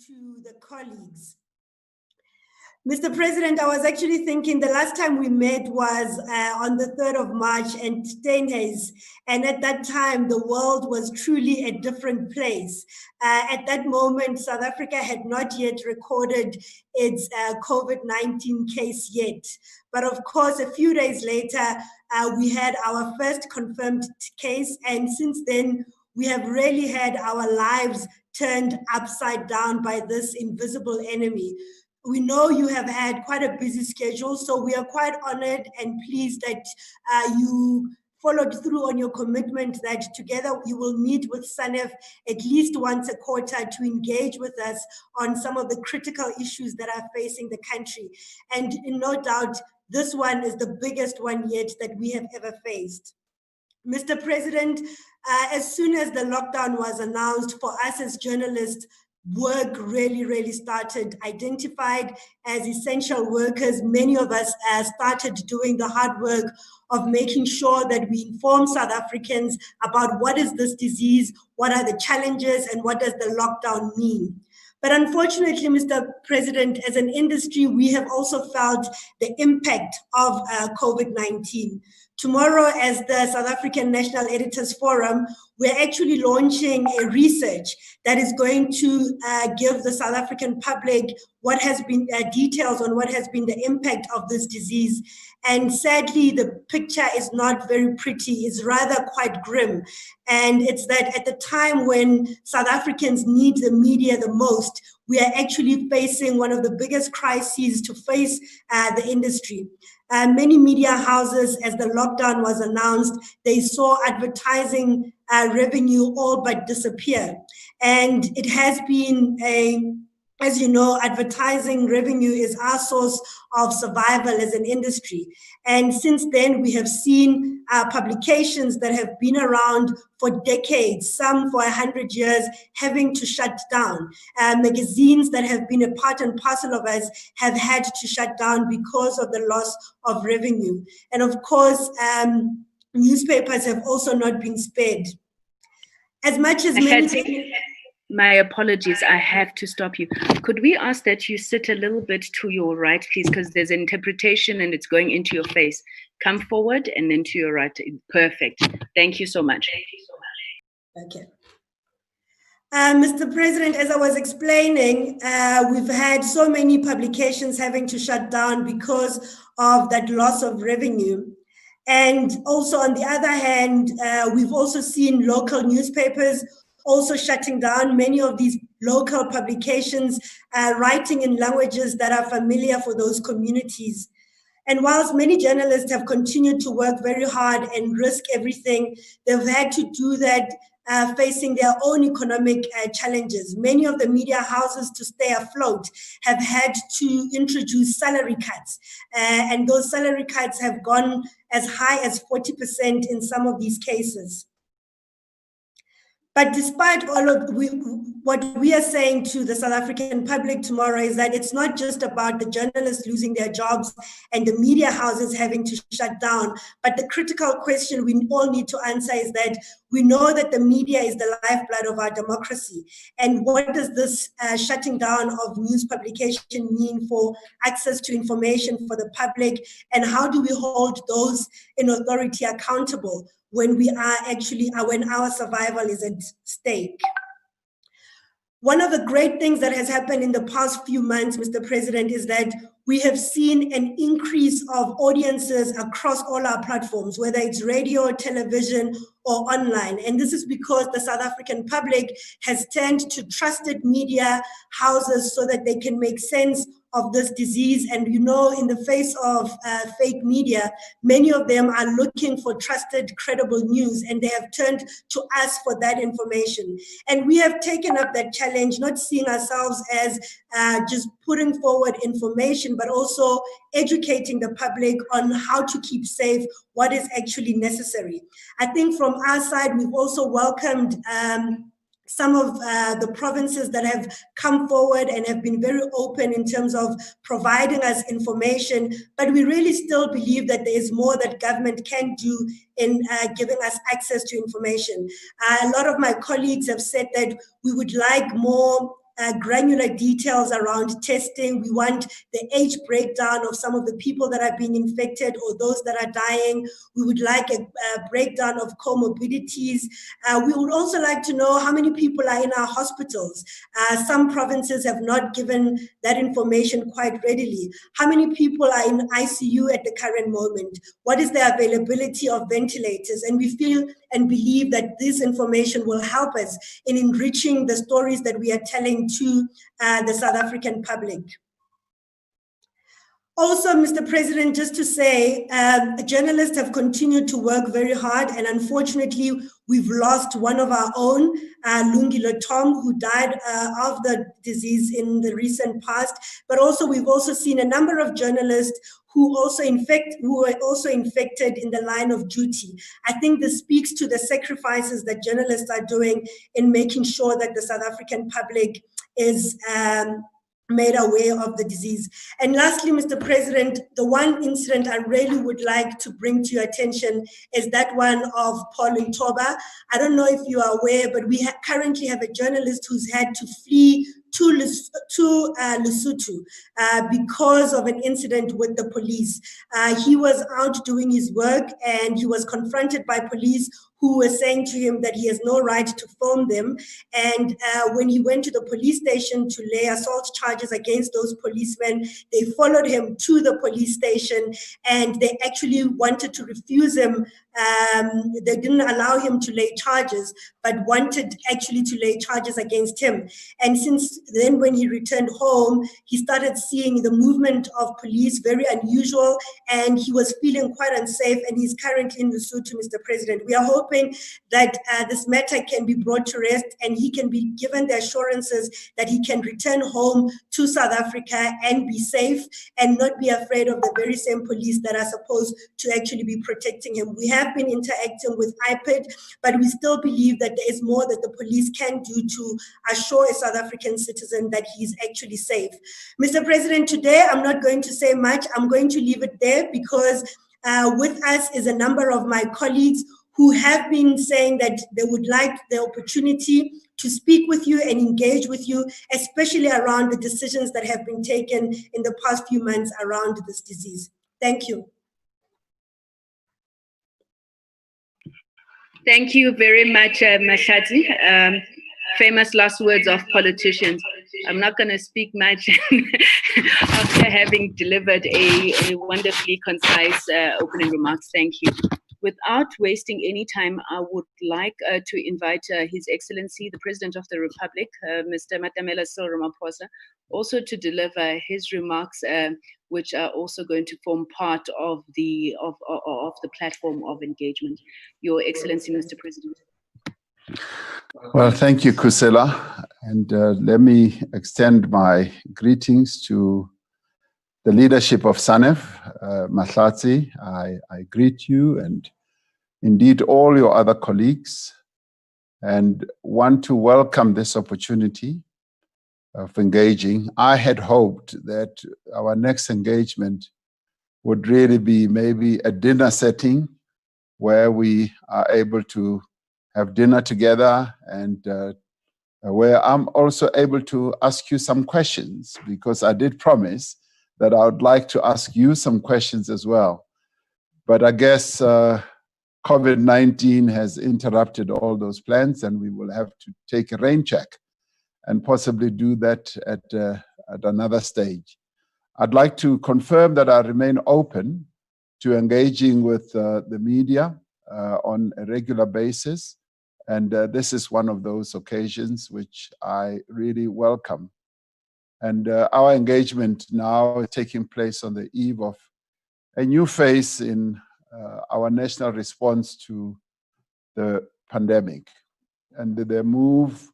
to the colleagues. Mr. President, I was actually thinking the last time we met was on the 3rd of March in Steenhuis, and at that time the world was truly a different place. At that moment, South Africa had not yet recorded its COVID-19 case yet. But of course, a few days later, we had our first confirmed case, and since then, we have really had our lives turned upside down by this invisible enemy. We know you have had quite a busy schedule, so we are quite honored and pleased that you followed through on your commitment that together you will meet with SANEF at least once a quarter to engage with us on some of the critical issues that are facing the country. And no doubt, this one is the biggest one yet that we have ever faced. Mr. President, as soon as the lockdown was announced, for us as journalists, work really started. Identified as essential workers, many of us started doing the hard work of making sure that we inform South Africans about what is this disease, what are the challenges, and what does the lockdown mean. But unfortunately, Mr. President, as an industry, we have also felt the impact of COVID-19. Tomorrow, as the South African National Editors Forum, we're actually launching a research that is going to give the South African public what has been details on what has been the impact of this disease. And sadly, the picture is not very pretty, it's rather quite grim. And it's that at the time when South Africans need the media the most, we are actually facing one of the biggest crises to face the industry. Many media houses, as the lockdown was announced, they saw advertising revenue all but disappear. And it has been as you know, advertising revenue is our source of survival as an industry. And since then, we have seen publications that have been around for decades, some for 100 years, having to shut down. Magazines that have been a part and parcel of us have had to shut down because of the loss of revenue. And of course, newspapers have also not been spared. As much as many... My apologies, I have to stop you. Could we ask that you sit a little bit to your right, please, because there's an interpretation and it's going into your face. Come forward and then to your right. Perfect. Thank you so much. Okay. Mr. President, as I was explaining, we've had so many publications having to shut down because of that loss of revenue. And also, on the other hand, we've also seen local newspapers also shutting down, many of these local publications writing in languages that are familiar for those communities. And whilst many journalists have continued to work very hard and risk everything, they've had to do that facing their own economic challenges. Many of the media houses, to stay afloat, have had to introduce salary cuts. And those salary cuts have gone as high as 40% in some of these cases. But despite all of what we are saying to the South African public tomorrow is that it's not just about the journalists losing their jobs and the media houses having to shut down, but the critical question we all need to answer is that we know that the media is the lifeblood of our democracy. And what does this shutting down of news publication mean for access to information for the public? And how do we hold those in authority accountable when we are when our survival is at stake? One of the great things that has happened in the past few months, Mr. President, is that we have seen an increase of audiences across all our platforms, whether it's radio, television, or online. And this is because the South African public has turned to trusted media houses so that they can make sense of this disease. And you know, in the face of fake media, many of them are looking for trusted, credible news, and they have turned to us for that information. And we have taken up that challenge, not seeing ourselves as just putting forward information, but also educating the public on how to keep safe, what is actually necessary. I think from our side, we've also welcomed some of the provinces that have come forward and have been very open in terms of providing us information, but we really still believe that there is more that government can do in giving us access to information. A lot of my colleagues have said that we would like more granular details around testing. We want the age breakdown of some of the people that are being infected or those that are dying. We would like a breakdown of comorbidities. We would also like to know how many people are in our hospitals. Some provinces have not given that information quite readily. How many people are in ICU at the current moment? What is the availability of ventilators? And we feel and believe that this information will help us in enriching the stories that we are telling to the South African public. Also, Mr. President, just to say, journalists have continued to work very hard, and unfortunately, we've lost one of our own, Lungile Tom, who died of the disease in the recent past. But also, we've also seen a number of journalists who were also infected in the line of duty. I think this speaks to the sacrifices that journalists are doing in making sure that the South African public is made aware of the disease. And lastly, Mr. President, the one incident I really would like to bring to your attention is that one of Paul Ntoba. I don't know if you are aware, but we currently have a journalist who's had to flee to Lesotho because of an incident with the police. He was out doing his work and he was confronted by police who were saying to him that he has no right to film them. And when he went to the police station to lay assault charges against those policemen, they followed him to the police station and they actually wanted to refuse him. They didn't allow him to lay charges, but wanted actually to lay charges against him. And since then, when he returned home, he started seeing the movement of police very unusual, and he was feeling quite unsafe, and he's currently in Lesotho, Mr. President. We are hoping that this matter can be brought to rest and he can be given the assurances that he can return home to South Africa and be safe and not be afraid of the very same police that are supposed to actually be protecting him. We have been interacting with IPID, but we still believe that there is more that the police can do to assure a South African citizen that he's actually safe. Mr. President, today I'm not going to say much. I'm going to leave it there because with us is a number of my colleagues who have been saying that they would like the opportunity to speak with you and engage with you, especially around the decisions that have been taken in the past few months around this disease. Thank you. Thank you very much, Mahlatsi. Famous last words of politicians. I'm not going to speak much after having delivered a wonderfully concise opening remarks. Thank you. Without wasting any time, I would like to invite His Excellency, the President of the Republic, Mr. Matamela Cyril Ramaphosa, also to deliver his remarks, which are also going to form part of the platform of engagement. Your Excellency, Mr. President. Well, thank you, Kusela. And let me extend my greetings to the leadership of SANEF. Mahlatsi, I greet you and indeed all your other colleagues, and want to welcome this opportunity of engaging. I had hoped that our next engagement would really be maybe a dinner setting where we are able to have dinner together and where I'm also able to ask you some questions, because I did promise that I would like to ask you some questions as well. But I guess COVID-19 has interrupted all those plans, and we will have to take a rain check and possibly do that at another stage. I'd like to confirm that I remain open to engaging with the media on a regular basis. And this is one of those occasions which I really welcome. And our engagement now is taking place on the eve of a new phase in our national response to the pandemic. And the move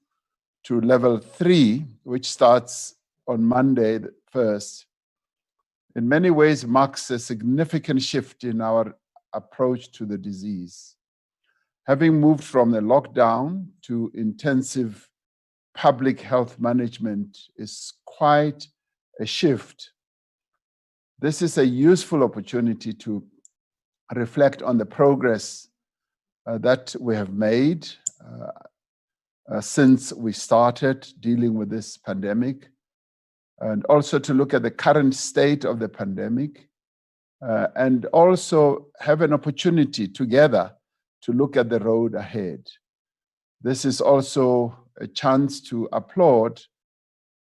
to level 3, which starts on Monday the 1st, in many ways marks a significant shift in our approach to the disease. Having moved from the lockdown to intensive public health management is quite a shift. This is a useful opportunity to reflect on the progress that we have made since we started dealing with this pandemic, and also to look at the current state of the pandemic, and also have an opportunity together to look at the road ahead. This is also a chance to applaud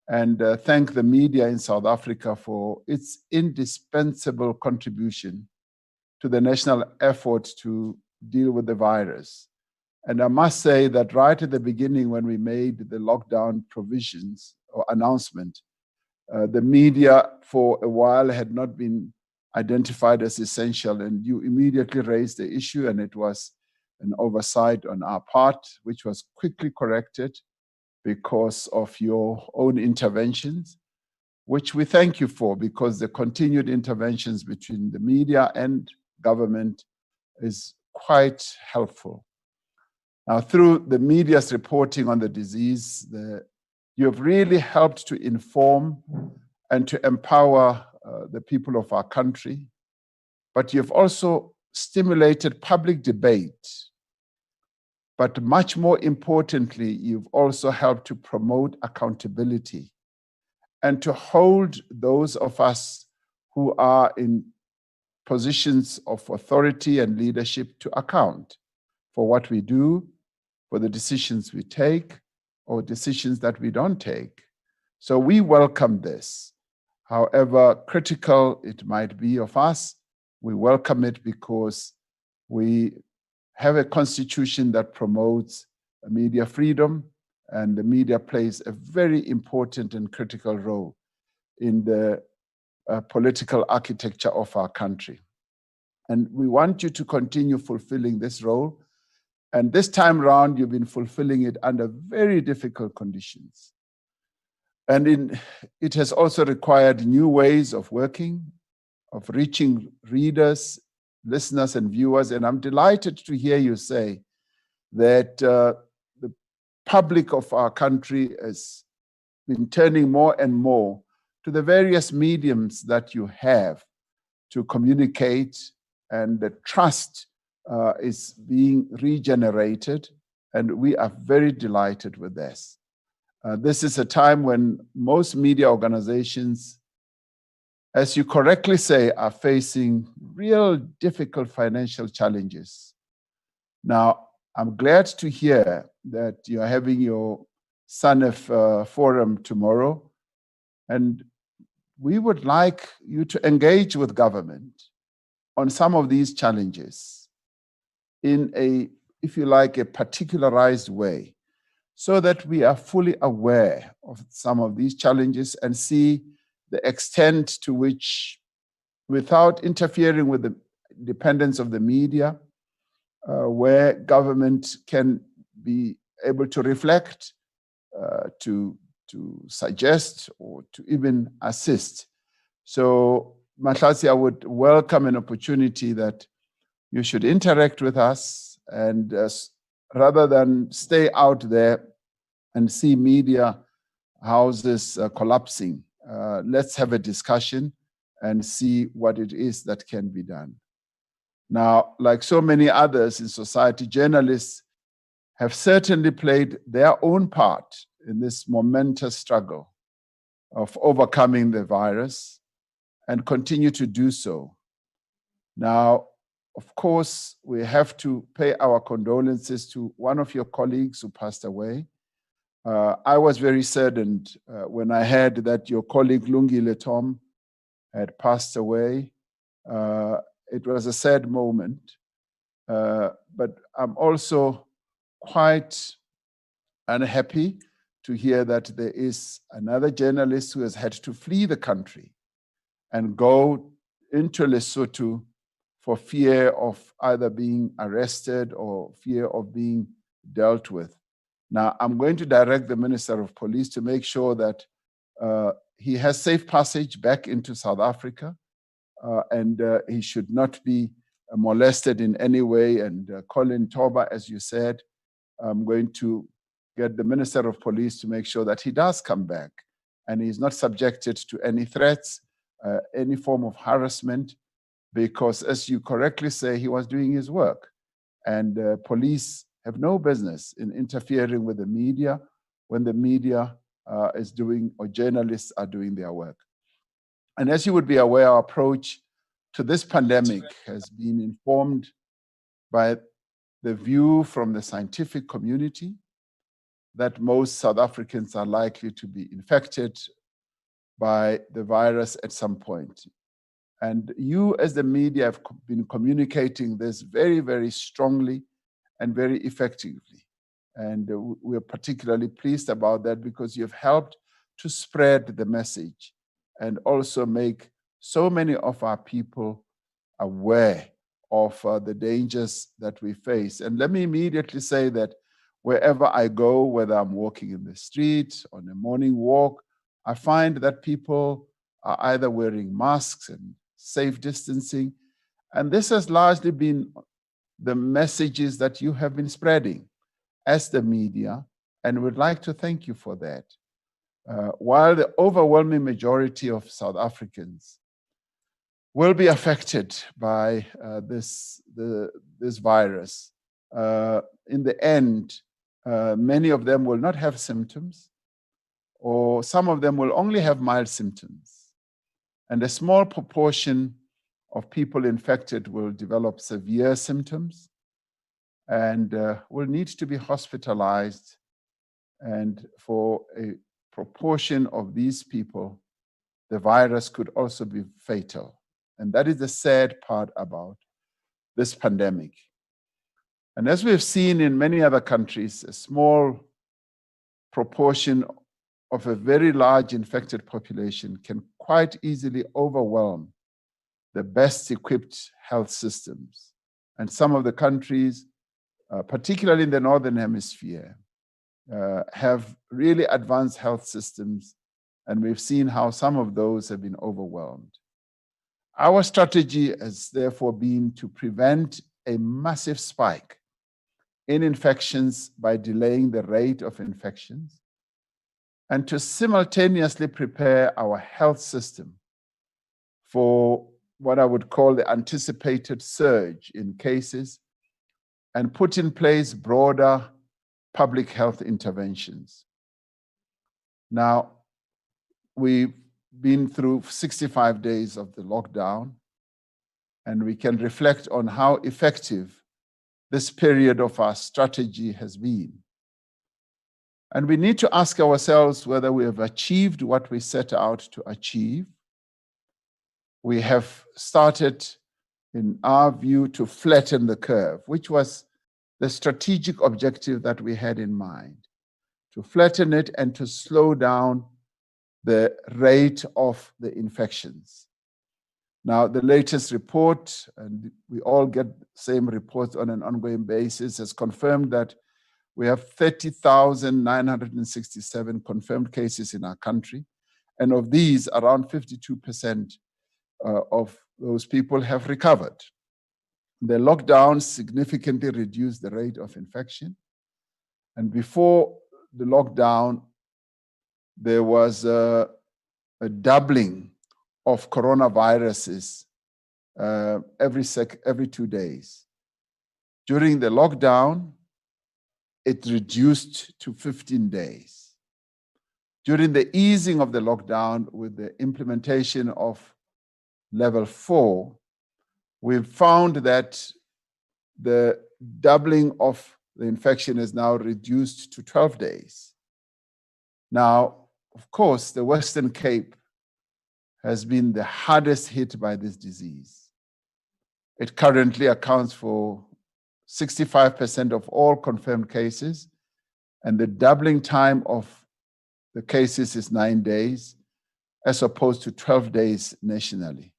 and thank the media in South Africa for its indispensable contribution to the national effort to deal with the virus. And I must say that right at the beginning, when we made the lockdown provisions or announcement, the media for a while had not been identified as essential, and you immediately raised the issue, and it was an oversight on our part, which was quickly corrected because of your own interventions, which we thank you for, because the continued interventions between the media and government is quite helpful. Now, through the media's reporting on the disease, you have really helped to inform and to empower the people of our country, but you've also stimulated public debate. But much more importantly, you've also helped to promote accountability and to hold those of us who are in positions of authority and leadership to account for what we do, for the decisions we take, or decisions that we don't take. So we welcome this. However critical it might be of us, we welcome it because we have a constitution that promotes media freedom, and the media plays a very important and critical role in the political architecture of our country. And we want you to continue fulfilling this role. And this time around, you've been fulfilling it under very difficult conditions. And it has also required new ways of working, of reaching readers, listeners, and viewers. And I'm delighted to hear you say that the public of our country has been turning more and more to the various mediums that you have to communicate, and the trust is being regenerated, and we are very delighted with this. This is a time when most media organizations, as you correctly say, are facing real difficult financial challenges. Now, I'm glad to hear that you're having your SANEF forum tomorrow, and we would like you to engage with government on some of these challenges in a, if you like, a particularized way, so that we are fully aware of some of these challenges and see the extent to which, without interfering with the independence of the media, where government can be able to reflect, to suggest, or to even assist. So, Mahlasi, I would welcome an opportunity that you should interact with us, and rather than stay out there and see media houses collapsing, let's have a discussion and see what it is that can be done. Now, like so many others in society, journalists have certainly played their own part in this momentous struggle of overcoming the virus, and continue to do so. Now, of course, we have to pay our condolences to one of your colleagues who passed away. I was very saddened when I heard that your colleague Lungile Tom had passed away. It was a sad moment, but I'm also quite unhappy to hear that there is another journalist who has had to flee the country and go into Lesotho for fear of either being arrested or fear of being dealt with. Now, I'm going to direct the Minister of Police to make sure that he has safe passage back into South Africa, and he should not be molested in any way. And Colin Toba, as you said, I'm going to get the Minister of Police to make sure that he does come back and he's not subjected to any threats, any form of harassment, because as you correctly say, he was doing his work. And police have no business in interfering with the media when the media is doing, or journalists are doing their work. And as you would be aware, our approach to this pandemic has been informed by the view from the scientific community that most South Africans are likely to be infected by the virus at some point. And you as the media have been communicating this very, very strongly and very effectively. And we're particularly pleased about that because you've helped to spread the message and also make so many of our people aware of the dangers that we face. And let me immediately say that wherever I go, whether I'm walking in the street, on a morning walk, I find that people are either wearing masks and safe distancing. And this has largely been the messages that you have been spreading as the media, and we'd like to thank you for that. While the overwhelming majority of South Africans will be affected by this virus, in the end, many of them will not have symptoms, or some of them will only have mild symptoms. And a small proportion of people infected will develop severe symptoms and will need to be hospitalized. And for a proportion of these people, the virus could also be fatal. And that is the sad part about this pandemic. And as we've seen in many other countries, a small proportion of a very large infected population can quite easily overwhelm the best equipped health systems. And some of the countries, particularly in the Northern Hemisphere, have really advanced health systems, and we've seen how some of those have been overwhelmed. Our strategy has therefore been to prevent a massive spike in infections by delaying the rate of infections, and to simultaneously prepare our health system for what I would call the anticipated surge in cases, and put in place broader public health interventions. Now, we've been through 65 days of the lockdown, and we can reflect on how effective this period of our strategy has been. And we need to ask ourselves whether we have achieved what we set out to achieve. We have started, in our view, to flatten the curve, which was the strategic objective that we had in mind, to flatten it and to slow down the rate of the infections. Now, the latest report, and we all get the same reports on an ongoing basis, has confirmed that we have 30,967 confirmed cases in our country. And of these, around 52% of those people have recovered. The lockdown significantly reduced the rate of infection. And before the lockdown, there was a doubling of coronaviruses every 2 days. During the lockdown, it reduced to 15 days. During the easing of the lockdown with the implementation of level 4, we've found that the doubling of the infection is now reduced to 12 days. Now, of course, the Western Cape has been the hardest hit by this disease. It currently accounts for 65% of all confirmed cases, and the doubling time of the cases is 9 days, as opposed to 12 days nationally.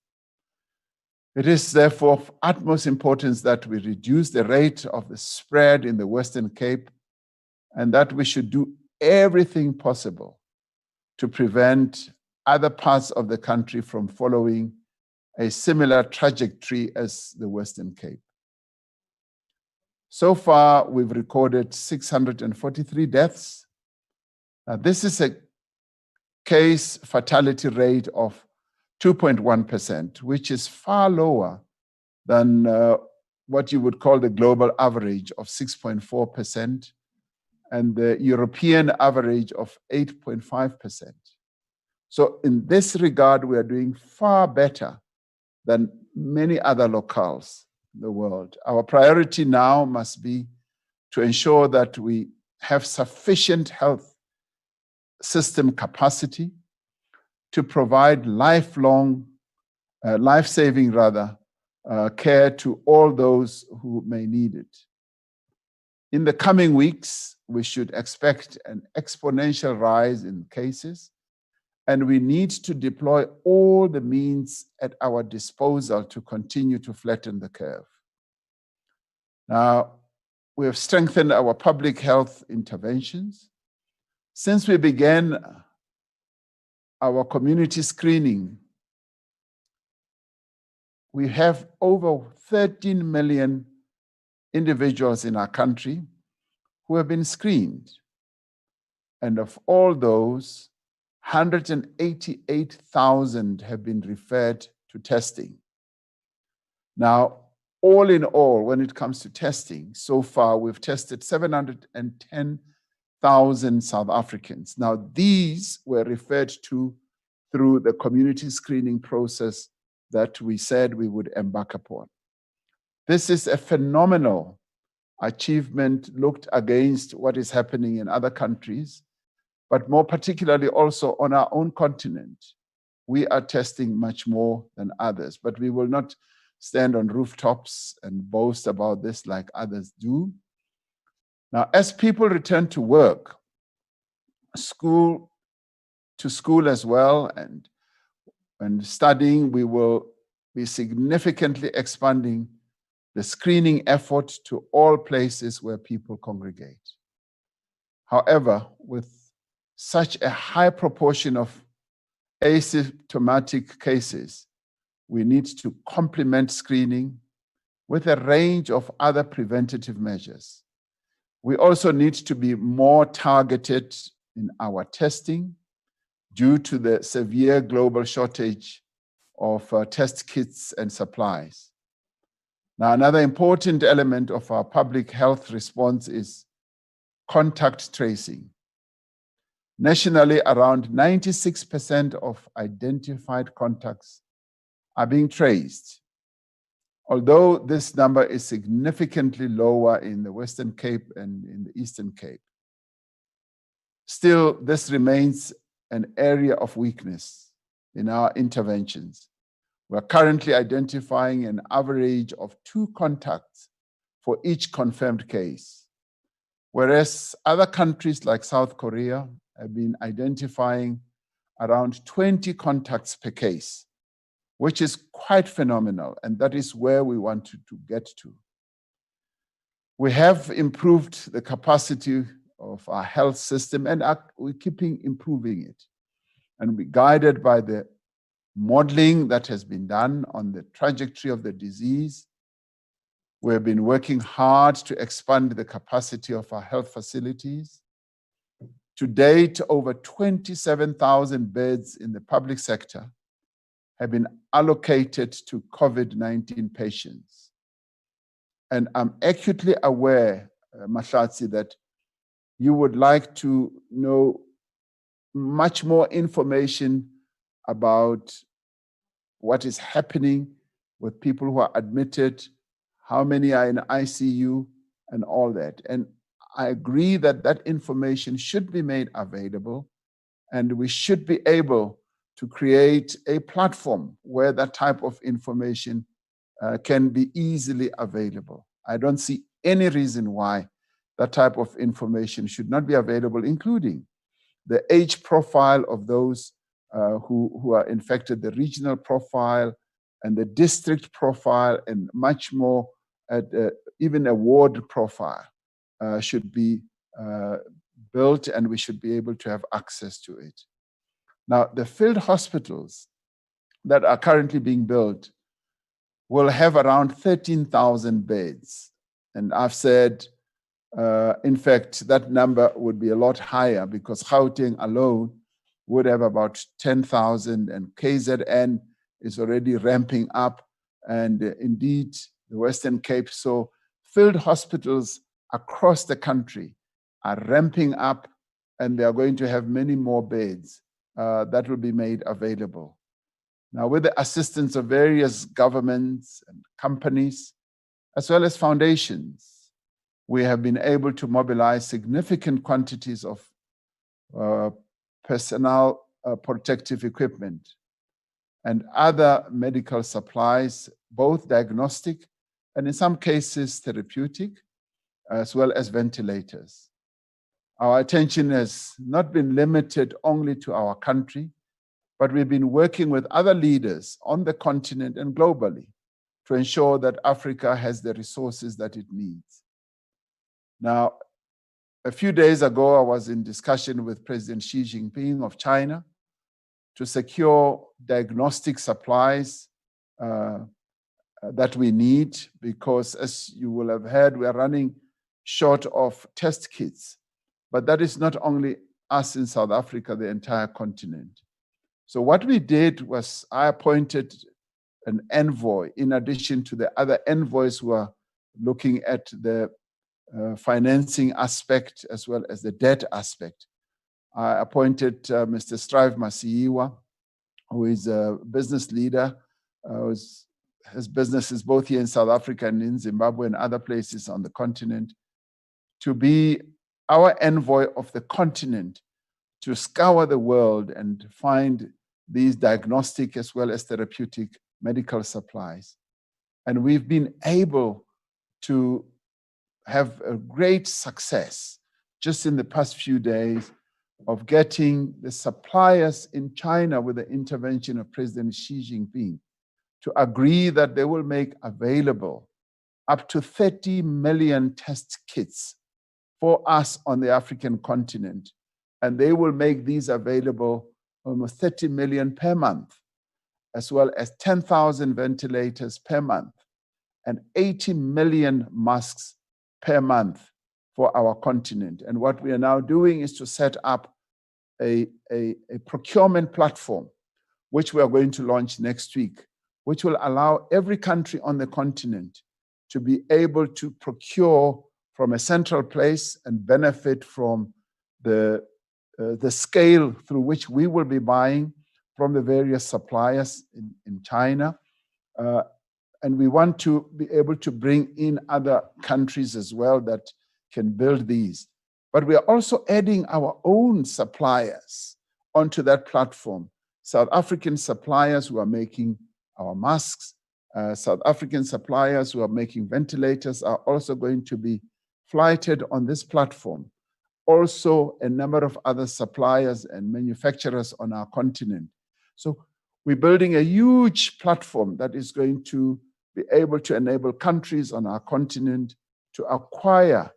It is therefore of utmost importance that we reduce the rate of the spread in the Western Cape, and that we should do everything possible to prevent other parts of the country from following a similar trajectory as the Western Cape. So far, we've recorded 643 deaths. Now, this is a case fatality rate of 2.1%, which is far lower than what you would call the global average of 6.4% and the European average of 8.5%. So in this regard, we are doing far better than many other locales in the world. Our priority now must be to ensure that we have sufficient health system capacity to provide lifelong, life-saving care to all those who may need it. In the coming weeks, we should expect an exponential rise in cases, and we need to deploy all the means at our disposal to continue to flatten the curve. Now, we have strengthened our public health interventions. Since we began our community screening, we have over 13 million individuals in our country who have been screened. And of all those, 188,000 have been referred to testing. Now, all in all, when it comes to testing, so far we've tested 710,000 South Africans. Now, these were referred to through the community screening process that we said we would embark upon. This is a phenomenal achievement looked against what is happening in other countries, but more particularly also on our own continent. We are testing much more than others, but we will not stand on rooftops and boast about this like others do. Now, as people return to work, school as well, and studying, we will be significantly expanding the screening effort to all places where people congregate. However, with such a high proportion of asymptomatic cases, we need to complement screening with a range of other preventative measures. We also need to be more targeted in our testing due to the severe global shortage of test kits and supplies. Now, another important element of our public health response is contact tracing. Nationally, around 96% of identified contacts are being traced. Although this number is significantly lower in the Western Cape and in the Eastern Cape, still this remains an area of weakness in our interventions. We're currently identifying an average of 2 contacts for each confirmed case, whereas other countries like South Korea have been identifying around 20 contacts per case, which is quite phenomenal, and that is where we want to get to. We have improved the capacity of our health system, and we're keeping improving it. And we're guided by the modeling that has been done on the trajectory of the disease. We have been working hard to expand the capacity of our health facilities. To date, over 27,000 beds in the public sector have been allocated to COVID-19 patients. And I'm acutely aware, Mahlatsi, that you would like to know much more information about what is happening with people who are admitted, how many are in ICU, and all that. And I agree that that information should be made available, and we should be able to create a platform where that type of information can be easily available. I don't see any reason why that type of information should not be available, including the age profile of those who are infected, the regional profile and the district profile, and much more, even a ward profile should be built, and we should be able to have access to it. Now, the field hospitals that are currently being built will have around 13,000 beds. And I've said, in fact, that number would be a lot higher because Gauteng alone would have about 10,000, and KZN is already ramping up. And indeed, the Western Cape. So field hospitals across the country are ramping up, and they are going to have many more beds that will be made available. Now, with the assistance of various governments and companies, as well as foundations, we have been able to mobilize significant quantities of personal protective equipment and other medical supplies, both diagnostic and in some cases therapeutic, as well as ventilators. Our attention has not been limited only to our country, but we've been working with other leaders on the continent and globally to ensure that Africa has the resources that it needs. Now, a few days ago, I was in discussion with President Xi Jinping of China to secure diagnostic supplies that we need, because as you will have heard, we are running short of test kits. But that is not only us in South Africa, the entire continent. So what we did was I appointed an envoy in addition to the other envoys who are looking at the financing aspect as well as the debt aspect. I appointed Mr. Strive Masiyiwa, who is a business leader, has businesses both here in South Africa and in Zimbabwe and other places on the continent, to be our envoy of the continent to scour the world and find these diagnostic as well as therapeutic medical supplies. And we've been able to have a great success just in the past few days of getting the suppliers in China, with the intervention of President Xi Jinping, to agree that they will make available up to 30 million test kits for us on the African continent. And they will make these available, almost 30 million per month, as well as 10,000 ventilators per month and 80 million masks per month for our continent. And what we are now doing is to set up a procurement platform, which we are going to launch next week, which will allow every country on the continent to be able to procure from a central place and benefit from the scale through which we will be buying from the various suppliers in China. And we want to be able to bring in other countries as well that can build these. But we are also adding our own suppliers onto that platform. South African suppliers who are making our masks, South African suppliers who are making ventilators are also going to be flighted on this platform. Also, a number of other suppliers and manufacturers on our continent. So we're building a huge platform that is going to be able to enable countries on our continent to acquire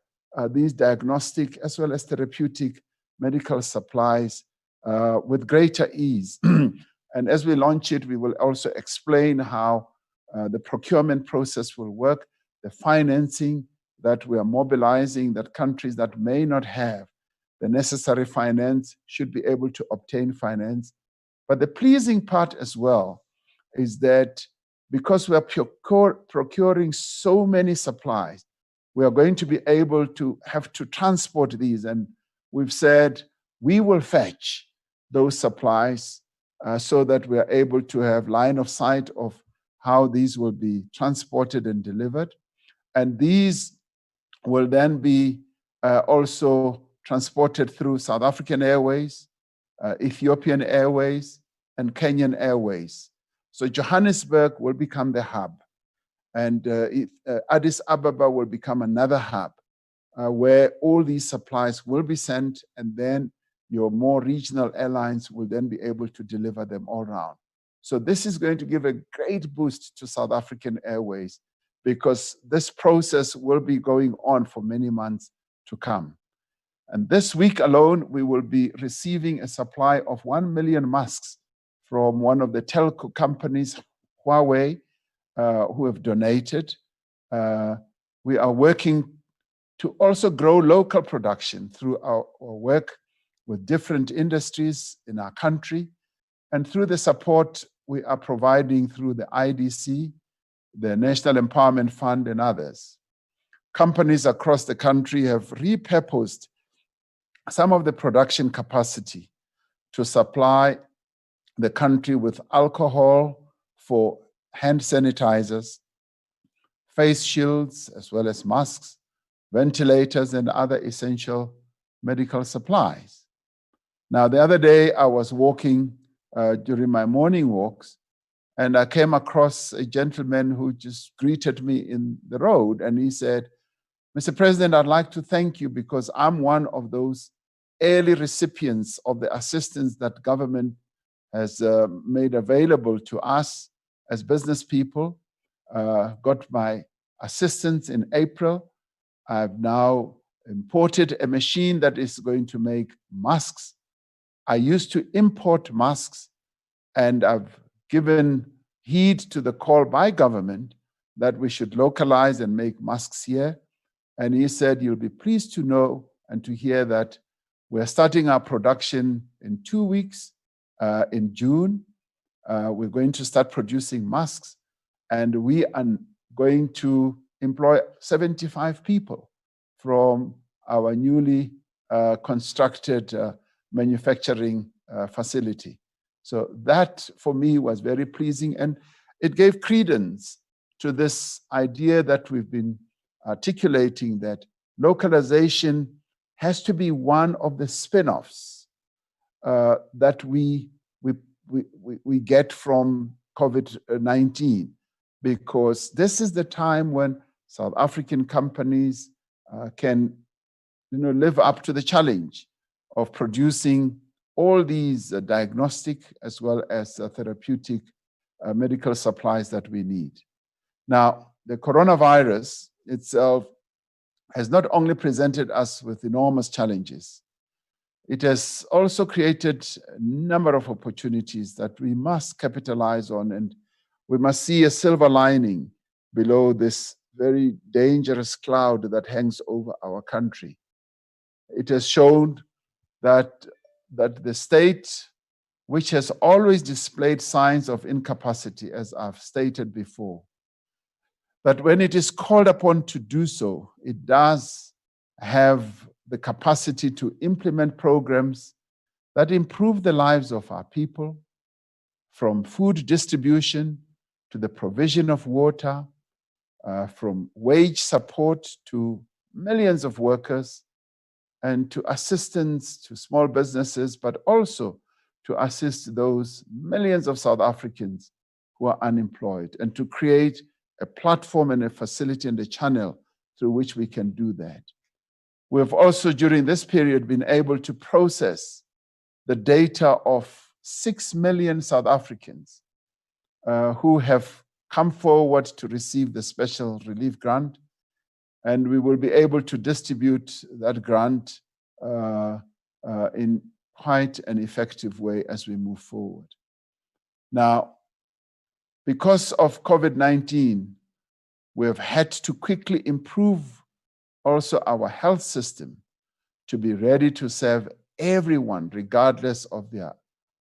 these diagnostic as well as therapeutic medical supplies with greater ease. And as we launch it, we will also explain how the procurement process will work, the financing that we are mobilizing, that countries that may not have the necessary finance should be able to obtain finance. But the pleasing part as well is that because we are procuring so many supplies, we are going to be able to have to transport these. And we've said we will fetch those supplies so that we are able to have line of sight of how these will be transported and delivered. And these will then be also transported through South African Airways, Ethiopian Airways, and Kenyan Airways. So Johannesburg will become the hub, and Addis Ababa will become another hub where all these supplies will be sent, and then your more regional airlines will then be able to deliver them all around. So this is going to give a great boost to South African Airways, because this process will be going on for many months to come. And this week alone, we will be receiving a supply of 1 million masks from one of the telco companies, Huawei, who have donated. We are working to also grow local production through our work with different industries in our country, and through the support we are providing through the IDC the National Empowerment Fund, and others. Companies across the country have repurposed some of the production capacity to supply the country with alcohol for hand sanitizers, face shields, as well as masks, ventilators, and other essential medical supplies. Now, the other day I was walking during my morning walks, and I came across a gentleman who just greeted me in the road, and he said, "Mr. President, I'd like to thank you because I'm one of those early recipients of the assistance that government has made available to us as business people. Got my assistance in April. I've now imported a machine that is going to make masks. I used to import masks, and I've given heed to the call by government that we should localize and make masks here." And he said, "You'll be pleased to know and to hear that we're starting our production in 2 weeks, in June. We're going to start producing masks, and we are going to employ 75 people from our newly constructed manufacturing facility." So that for me was very pleasing, and it gave credence to this idea that we've been articulating, that localization has to be one of the spin-offs that we get from COVID-19, because this is the time when South African companies can live up to the challenge of producing all these diagnostic as well as therapeutic medical supplies that we need. Now, the coronavirus itself has not only presented us with enormous challenges, it has also created a number of opportunities that we must capitalize on, and we must see a silver lining below this very dangerous cloud that hangs over our country. It has shown that the state, which has always displayed signs of incapacity, as I've stated before, that when it is called upon to do so, it does have the capacity to implement programs that improve the lives of our people, from food distribution to the provision of water, from wage support to millions of workers, and to assistance to small businesses, but also to assist those millions of South Africans who are unemployed, and to create a platform and a facility and a channel through which we can do that. We have also, during this period, been able to process the data of 6 million South Africans who have come forward to receive the special relief grant, and we will be able to distribute that grant in quite an effective way as we move forward. Now, because of COVID-19, we have had to quickly improve also our health system to be ready to serve everyone, regardless of their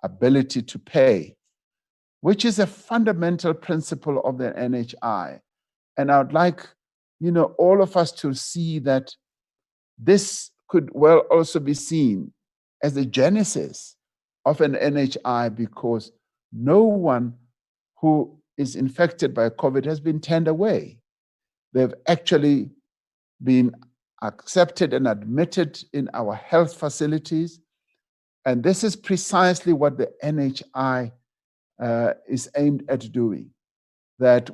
ability to pay, which is a fundamental principle of the NHI. And I would like, all of us to see that this could well also be seen as the genesis of an NHI, because no one who is infected by COVID has been turned away. They've actually been accepted and admitted in our health facilities. And this is precisely what the NHI is aimed at doing, that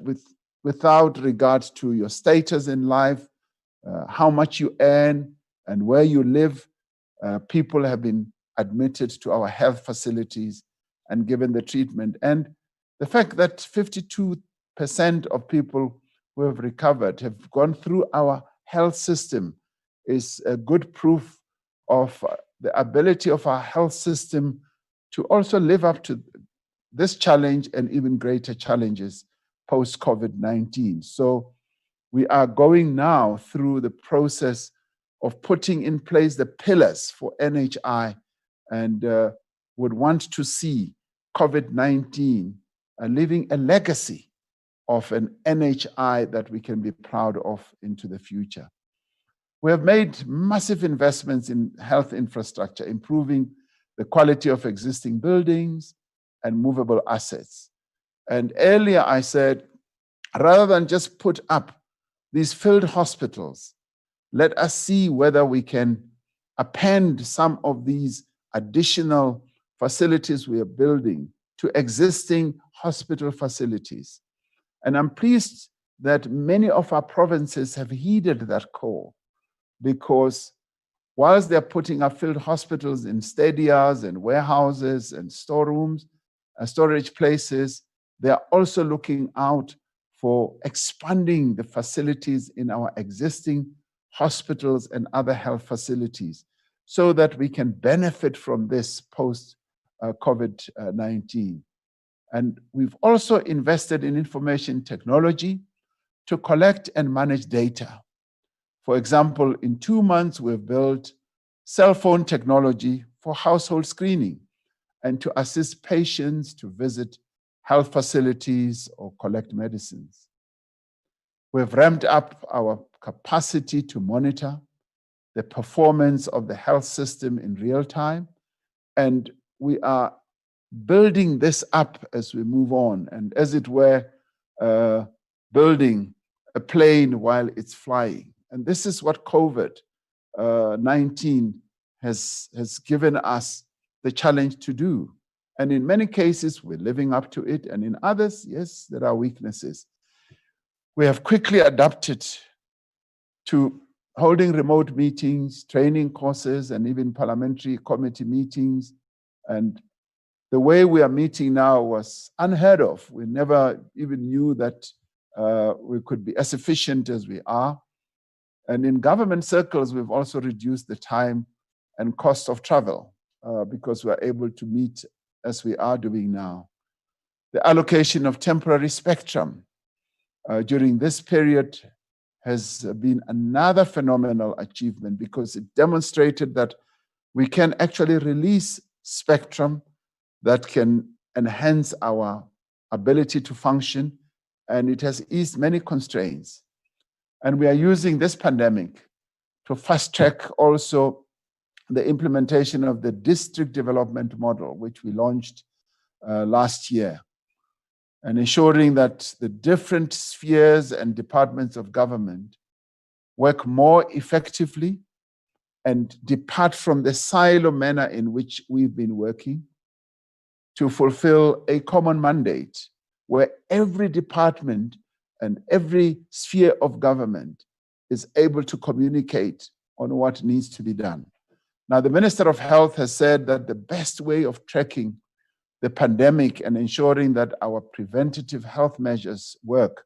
without regard to your status in life, how much you earn, and where you live, people have been admitted to our health facilities and given the treatment. And the fact that 52% of people who have recovered have gone through our health system is a good proof of the ability of our health system to also live up to this challenge and even greater challenges post-COVID-19. So we are going now through the process of putting in place the pillars for NHI, and would want to see COVID-19 leaving a legacy of an NHI that we can be proud of into the future. We have made massive investments in health infrastructure, improving the quality of existing buildings and movable assets. And earlier I said, rather than just put up these filled hospitals, let us see whether we can append some of these additional facilities we are building to existing hospital facilities. And I'm pleased that many of our provinces have heeded that call, because whilst they're putting up filled hospitals in stadiums and warehouses and storerooms, storage places, they're also looking out for expanding the facilities in our existing hospitals and other health facilities so that we can benefit from this post-COVID-19. And we've also invested in information technology to collect and manage data. For example, in 2 months, we've built cell phone technology for household screening and to assist patients to visit health facilities or collect medicines. We've ramped up our capacity to monitor the performance of the health system in real time, and we are building this up as we move on, and as it were, building a plane while it's flying. And this is what COVID-19 has given us the challenge to do. And in many cases, we're living up to it. And in others, yes, there are weaknesses. We have quickly adapted to holding remote meetings, training courses, and even parliamentary committee meetings. And the way we are meeting now was unheard of. We never even knew that we could be as efficient as we are. And in government circles, we've also reduced the time and cost of travel because we're able to meet as we are doing now. The allocation of temporary spectrum during this period has been another phenomenal achievement because it demonstrated that we can actually release spectrum that can enhance our ability to function, and it has eased many constraints. And we are using this pandemic to fast-track also the implementation of the district development model, which we launched last year, and ensuring that the different spheres and departments of government work more effectively and depart from the silo manner in which we've been working to fulfill a common mandate where every department and every sphere of government is able to communicate on what needs to be done. Now, the Minister of Health has said that the best way of tracking the pandemic and ensuring that our preventative health measures work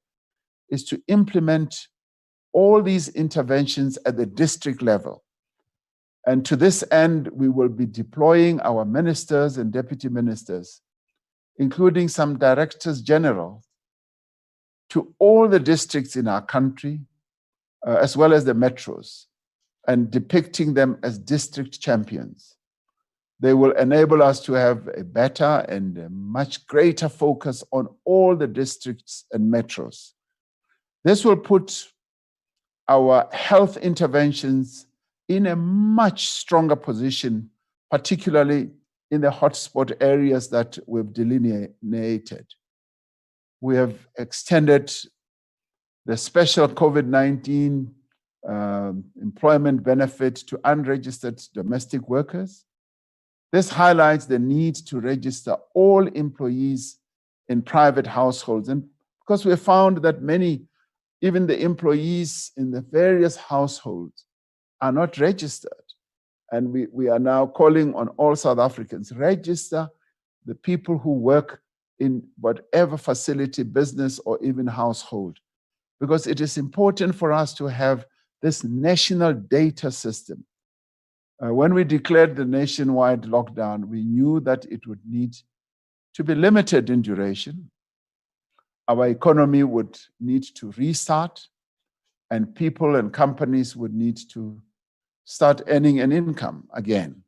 is to implement all these interventions at the district level. And to this end, we will be deploying our ministers and deputy ministers, including some directors general, to all the districts in our country, as well as the metros, and depicting them as district champions. They will enable us to have a better and a much greater focus on all the districts and metros. This will put our health interventions in a much stronger position, particularly in the hotspot areas that we've delineated. We have extended the special COVID-19 employment benefit to unregistered domestic workers. This highlights the need to register all employees in private households. And because we have found that many, even the employees in the various households, are not registered. And we are now calling on all South Africans, register the people who work in whatever facility, business, or even household, because it is important for us to have this national data system. When we declared the nationwide lockdown, we knew that it would need to be limited in duration. Our economy would need to restart, and people and companies would need to start earning an income again.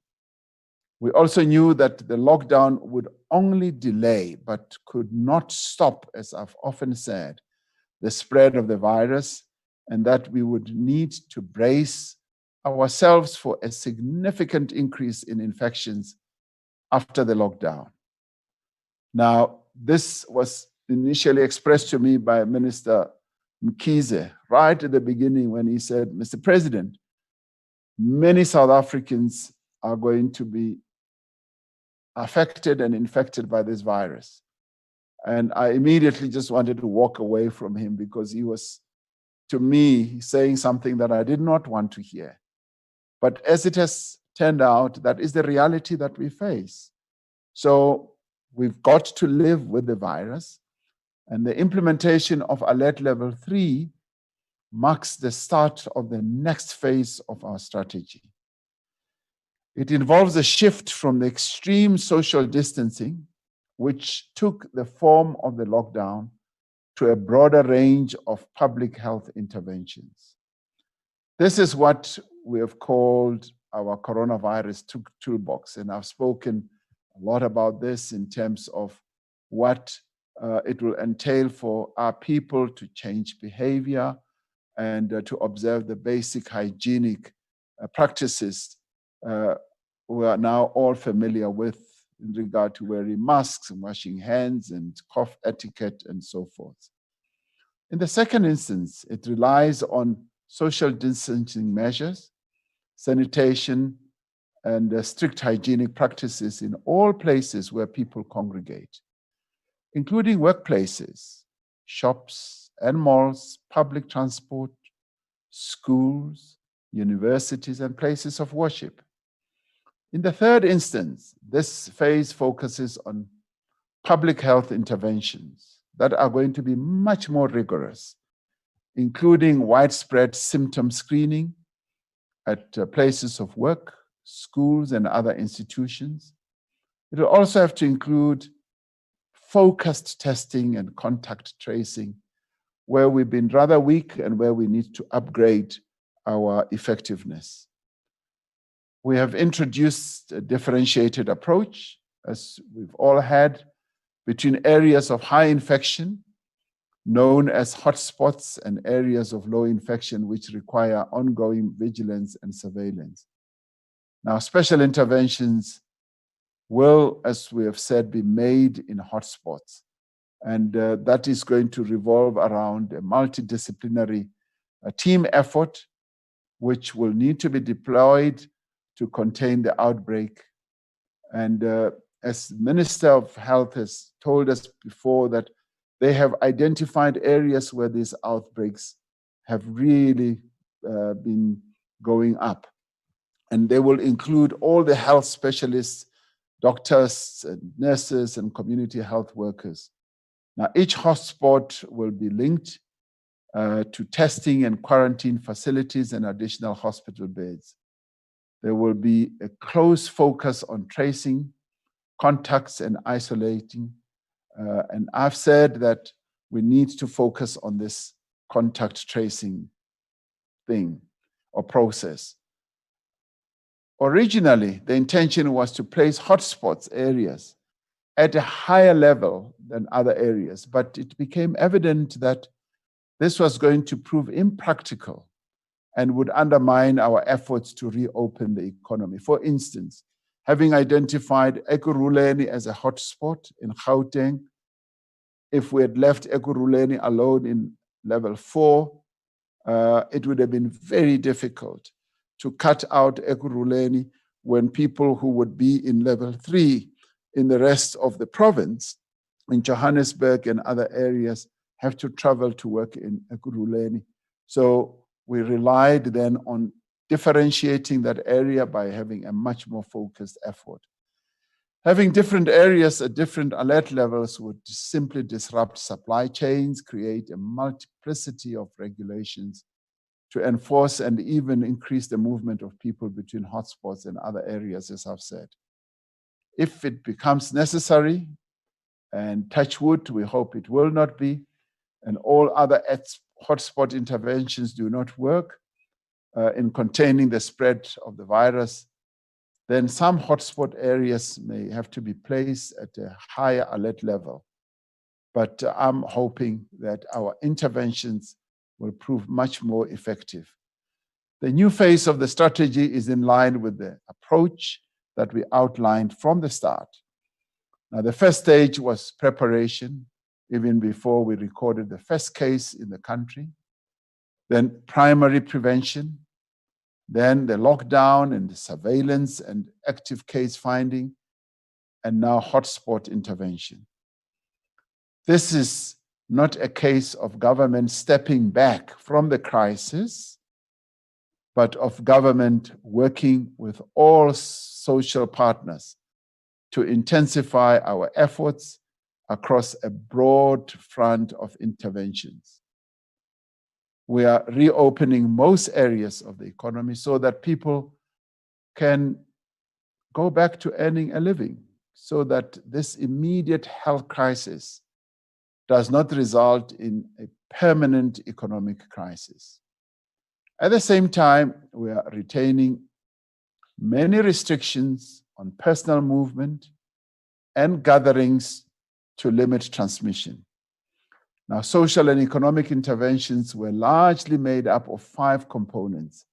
We also knew that the lockdown would only delay, but could not stop, as I've often said, the spread of the virus, and that we would need to brace ourselves for a significant increase in infections after the lockdown. Now, this was initially expressed to me by Minister Mkhize right at the beginning when he said, "Mr. President, many South Africans are going to be affected and infected by this virus." And I immediately just wanted to walk away from him because he was, to me, saying something that I did not want to hear. But as it has turned out, that is the reality that we face. So we've got to live with the virus, and the implementation of Alert Level 3 marks the start of the next phase of our strategy. It involves a shift from the extreme social distancing, which took the form of the lockdown, to a broader range of public health interventions. This is what we have called our coronavirus toolbox, and I've spoken a lot about this in terms of what it will entail for our people to change behavior and to observe the basic hygienic practices we are now all familiar with in regard to wearing masks and washing hands and cough etiquette and so forth. In the second instance, it relies on social distancing measures, sanitation, and strict hygienic practices in all places where people congregate, including workplaces, shops and malls, public transport, schools, universities, and places of worship. In the third instance, this phase focuses on public health interventions that are going to be much more rigorous, including widespread symptom screening at places of work, schools, and other institutions. It will also have to include focused testing and contact tracing, where we've been rather weak and where we need to upgrade our effectiveness. We have introduced a differentiated approach, as we've all had, between areas of high infection, known as hotspots, and areas of low infection, which require ongoing vigilance and surveillance. Now, special interventions will, as we have said, be made in hotspots, and that is going to revolve around a multidisciplinary team effort, which will need to be deployed to contain the outbreak. And as the Minister of Health has told us before, that they have identified areas where these outbreaks have really been going up. And they will include all the health specialists, doctors and nurses and community health workers. Now, each hotspot will be linked to testing and quarantine facilities and additional hospital beds. There will be a close focus on tracing contacts and isolating. And I've said that we need to focus on this contact tracing thing or process. Originally, the intention was to place hotspots areas at a higher level than other areas, but it became evident that this was going to prove impractical and would undermine our efforts to reopen the economy. For instance, having identified Ekurhuleni as a hotspot in Gauteng, if we had left Ekurhuleni alone in level 4, it would have been very difficult to cut out Ekurhuleni when people who would be in level 3 in the rest of the province, in Johannesburg and other areas, have to travel to work in Ekurhuleni. So we relied then on differentiating that area by having a much more focused effort. Having different areas at different alert levels would simply disrupt supply chains, create a multiplicity of regulations to enforce and even increase the movement of people between hotspots and other areas, as I've said. If it becomes necessary, and touch wood, we hope it will not be, and all other hotspot interventions do not work in containing the spread of the virus, then some hotspot areas may have to be placed at a higher alert level. But I'm hoping that our interventions will prove much more effective. The new phase of the strategy is in line with the approach that we outlined from the start. Now, the first stage was preparation, even before we recorded the first case in the country, then primary prevention, then the lockdown and the surveillance and active case finding, and now hotspot intervention. This is not a case of government stepping back from the crisis, but of government working with all social partners to intensify our efforts across a broad front of interventions. We are reopening most areas of the economy so that people can go back to earning a living, so that this immediate health crisis does not result in a permanent economic crisis. At the same time, we are retaining many restrictions on personal movement and gatherings to limit transmission. Now, social and economic interventions were largely made up of 5 components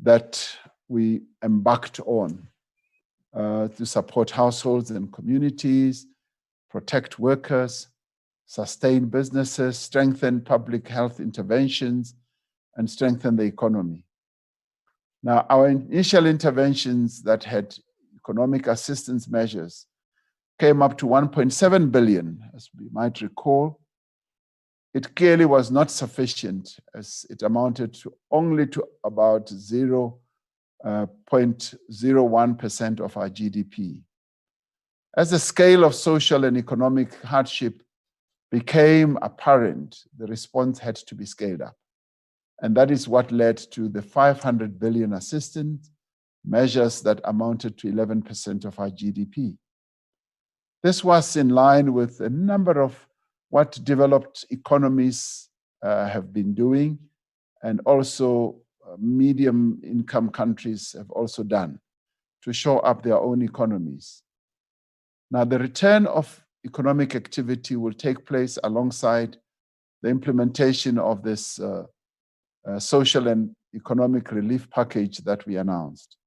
that we embarked on to support households and communities, protect workers, sustain businesses, strengthen public health interventions, and strengthen the economy. Now, our initial interventions that had economic assistance measures came up to 1.7 billion, as we might recall. It clearly was not sufficient, as it amounted to only to about 0.01% of our GDP. As the scale of social and economic hardship became apparent, the response had to be scaled up. And that is what led to the 500 billion assistance measures that amounted to 11% of our GDP. This was in line with a number of what developed economies have been doing, and also medium income countries have also done to shore up their own economies. Now, the return of economic activity will take place alongside the implementation of this social and economic relief package that we announced.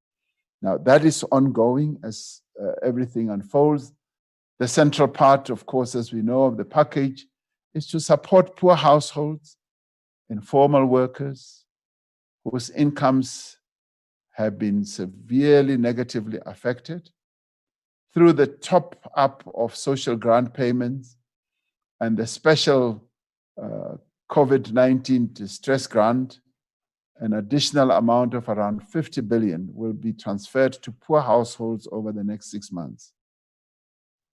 Now, that is ongoing as everything unfolds. The central part, of course, as we know, of the package is to support poor households, informal workers, whose incomes have been severely negatively affected, through the top-up of social grant payments and the special COVID-19 distress grant. An additional amount of around 50 billion will be transferred to poor households over the next 6 months.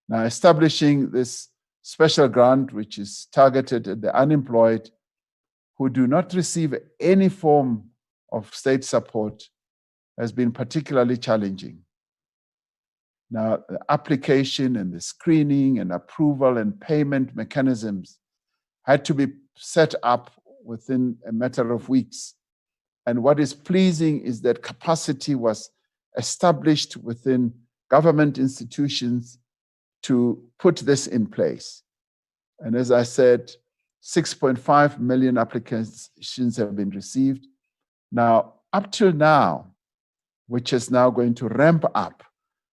Now, establishing this special grant, which is targeted at the unemployed who do not receive any form of state support, has been particularly challenging. Now, the application and the screening and approval and payment mechanisms had to be set up within a matter of weeks. And what is pleasing is that capacity was established within government institutions to put this in place. And as I said, 6.5 million applications have been received. Now, up till now, which is now going to ramp up,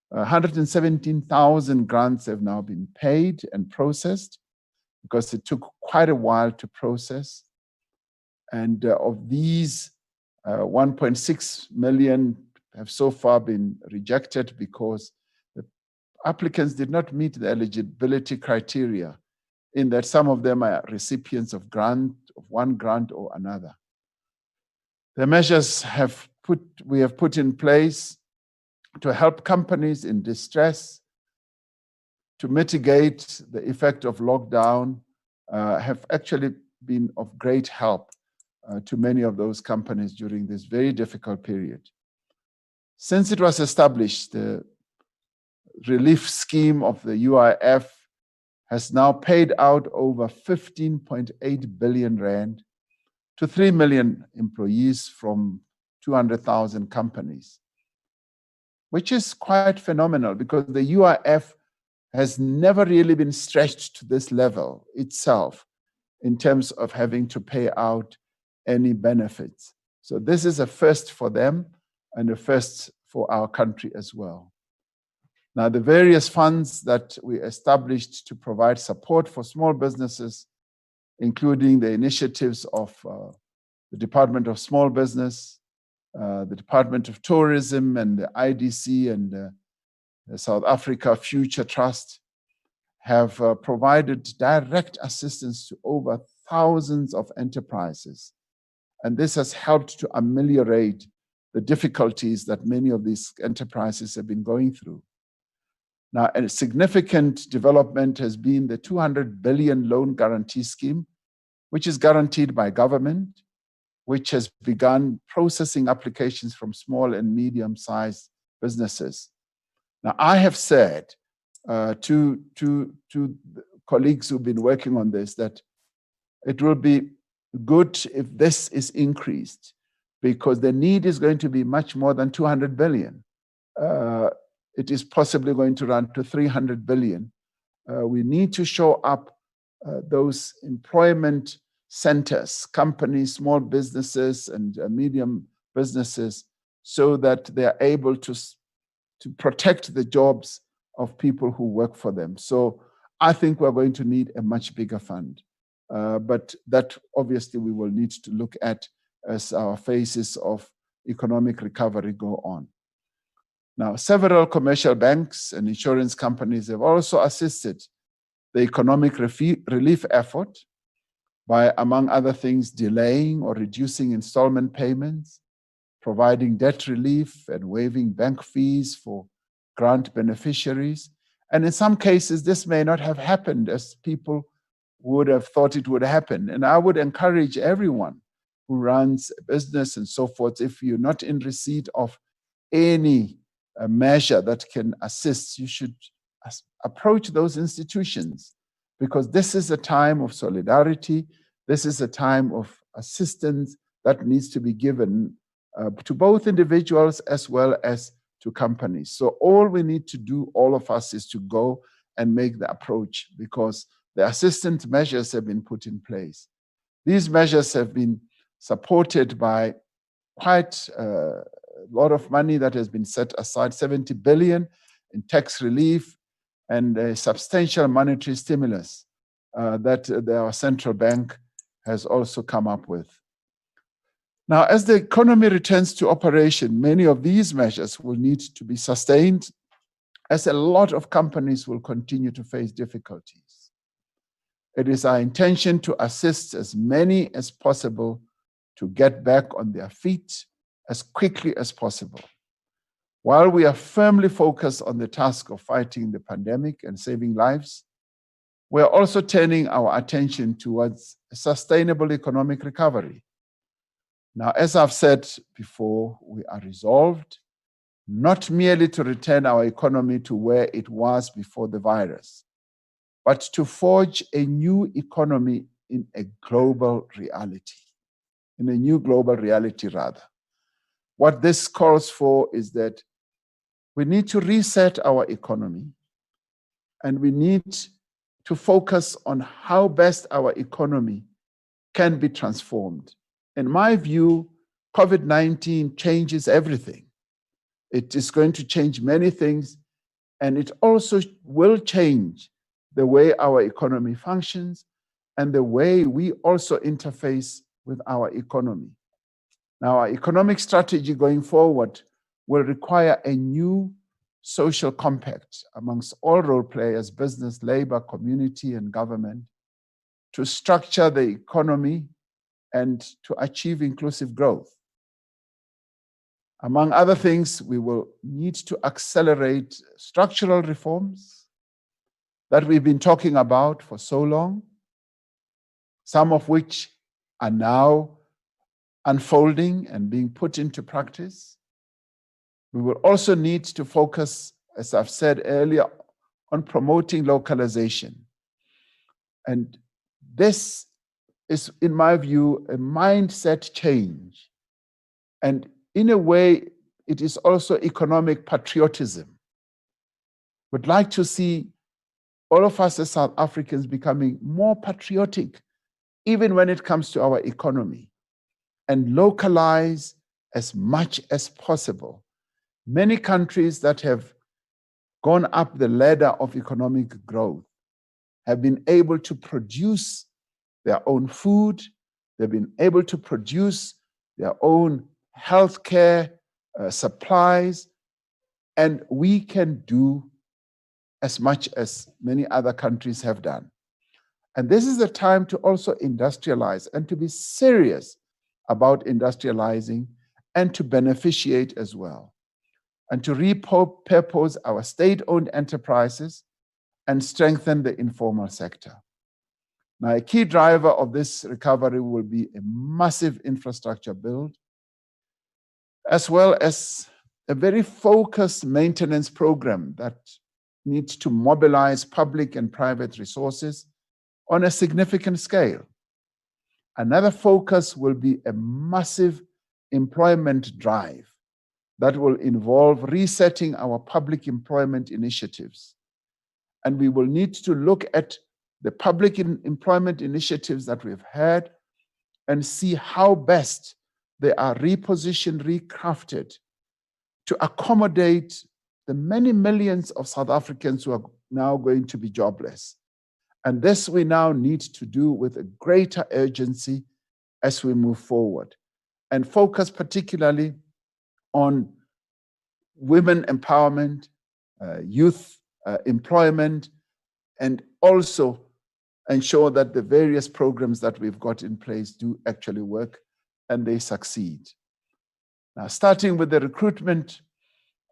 117,000 grants have now been paid and processed, because it took quite a while to process. And of these, 1.6 million have so far been rejected because the applicants did not meet the eligibility criteria, in that some of them are recipients of one grant or another. The measures we have put in place to help companies in distress, to mitigate the effect of lockdown, have actually been of great help to many of those companies during this very difficult period. Since it was established, the relief scheme of the UIF has now paid out over 15.8 billion rand to 3 million employees from 200,000 companies. which is quite phenomenal because the UIF has never really been stretched to this level itself in terms of having to pay out any benefits. So this is a first for them and a first for our country as well. Now, the various funds that we established to provide support for small businesses, including the initiatives of the Department of Small Business, the Department of Tourism, and the IDC and the South Africa Future Trust, have provided direct assistance to over thousands of enterprises. And this has helped to ameliorate the difficulties that many of these enterprises have been going through. Now, a significant development has been the 200 billion loan guarantee scheme, which is guaranteed by government, which has begun processing applications from small and medium-sized businesses. Now, I have said to colleagues who've been working on this that it will be good if this is increased, because the need is going to be much more than 200 billion. It is possibly going to run to 300 billion. We need to show up those employment centers, companies, small businesses, and medium businesses, so that they are able to protect the jobs of people who work for them. So I think we're going to need a much bigger fund. But that obviously we will need to look at as our phases of economic recovery go on. Now, several commercial banks and insurance companies have also assisted the economic relief effort by, among other things, delaying or reducing installment payments, providing debt relief and waiving bank fees for grant beneficiaries. And in some cases, this may not have happened as people would have thought it would happen. And I would encourage everyone who runs a business and so forth, if you're not in receipt of any measure that can assist, you should approach those institutions, because this is a time of solidarity. This is a time of assistance that needs to be given to both individuals as well as to companies. So all we need to do, all of us, is to go and make the approach, because the assistance measures have been put in place. These measures have been supported by quite a lot of money that has been set aside, 70 billion in tax relief and a substantial monetary stimulus that our central bank has also come up with. Now, as the economy returns to operation, many of these measures will need to be sustained, as a lot of companies will continue to face difficulties. It is our intention to assist as many as possible to get back on their feet as quickly as possible. While we are firmly focused on the task of fighting the pandemic and saving lives, we are also turning our attention towards a sustainable economic recovery. Now, as I've said before, we are resolved not merely to return our economy to where it was before the virus, but to forge a new economy in a global reality, in a new global reality rather. What this calls for is that we need to reset our economy, and we need to focus on how best our economy can be transformed. In my view, COVID-19 changes everything. It is going to change many things, and it also will change the way our economy functions and the way we also interface with our economy. Now, our economic strategy going forward will require a new social compact amongst all role players, business, labor, community, and government, to structure the economy and to achieve inclusive growth. Among other things, we will need to accelerate structural reforms that we've been talking about for so long, some of which are now unfolding and being put into practice. We will also need to focus, as I've said earlier, on promoting localization. And this is, in my view, a mindset change. And in a way, it is also economic patriotism. We'd like to see all of us as South Africans becoming more patriotic, even when it comes to our economy, and localize as much as possible. Many countries that have gone up the ladder of economic growth have been able to produce their own food, they've been able to produce their own healthcare supplies, and we can do as much as many other countries have done. And this is the time to also industrialize and to be serious about industrializing and to beneficiate as well, and to repurpose our state-owned enterprises and strengthen the informal sector. Now, a key driver of this recovery will be a massive infrastructure build, as well as a very focused maintenance program that needs to mobilize public and private resources on a significant scale. Another focus will be a massive employment drive that will involve resetting our public employment initiatives. And we will need to look at the public employment initiatives that we've had and see how best they are repositioned, recrafted to accommodate the many millions of South Africans who are now going to be jobless. And this we now need to do with a greater urgency as we move forward, and focus particularly on women empowerment, youth employment, and also ensure that the various programs that we've got in place do actually work and they succeed. Now, starting with the recruitment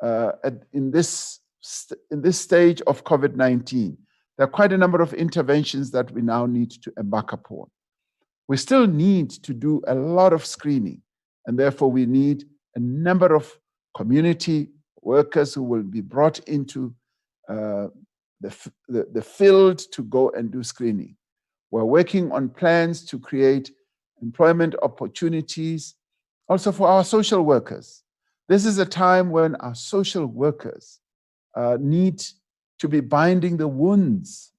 in this stage of COVID-19, there are quite a number of interventions that we now need to embark upon. We still need to do a lot of screening, and therefore we need a number of community workers who will be brought into the field to go and do screening. We're working on plans to create employment opportunities also for our social workers. This is a time when our social workers need to be binding the wounds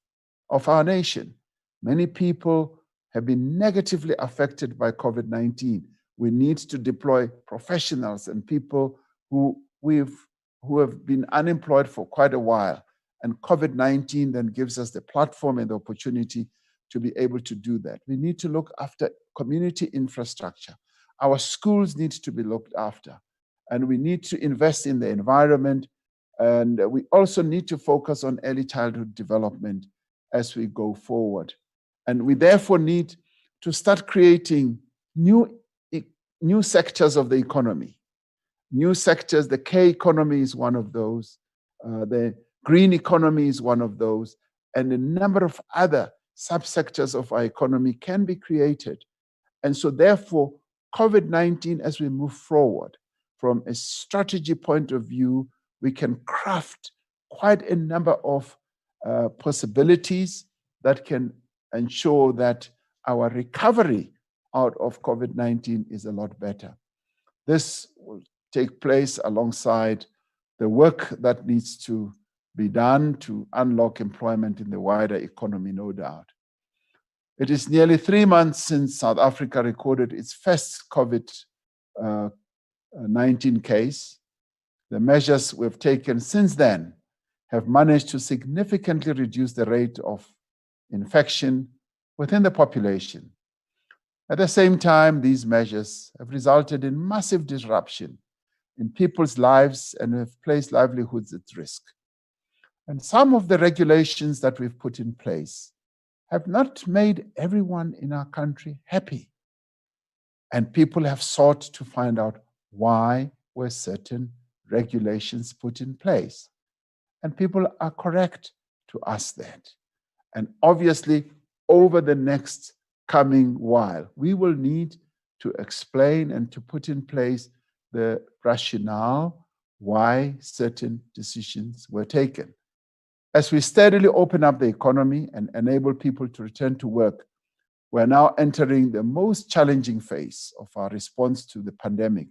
of our nation. Many people have been negatively affected by COVID-19. We need to deploy professionals and people who have been unemployed for quite a while. And COVID-19 then gives us the platform and the opportunity to be able to do that. We need to look after community infrastructure. Our schools need to be looked after. And we need to invest in the environment. And we also need to focus on early childhood development as we go forward. And we therefore need to start creating new sectors of the economy. New sectors, the K economy is one of those. The green economy is one of those. And a number of other subsectors of our economy can be created. And so therefore, COVID-19, as we move forward, from a strategy point of view, we can craft quite a number of possibilities that can ensure that our recovery out of COVID-19 is a lot better. This will take place alongside the work that needs to be done to unlock employment in the wider economy, no doubt. It is nearly 3 months since South Africa recorded its first COVID-19 case. The measures we've taken since then have managed to significantly reduce the rate of infection within the population. At the same time, these measures have resulted in massive disruption in people's lives and have placed livelihoods at risk. And some of the regulations that we've put in place have not made everyone in our country happy. And people have sought to find out why were certain regulations put in place. And people are correct to ask that. And obviously, over the next coming while, we will need to explain and to put in place the rationale why certain decisions were taken. As we steadily open up the economy and enable people to return to work, we're now entering the most challenging phase of our response to the pandemic.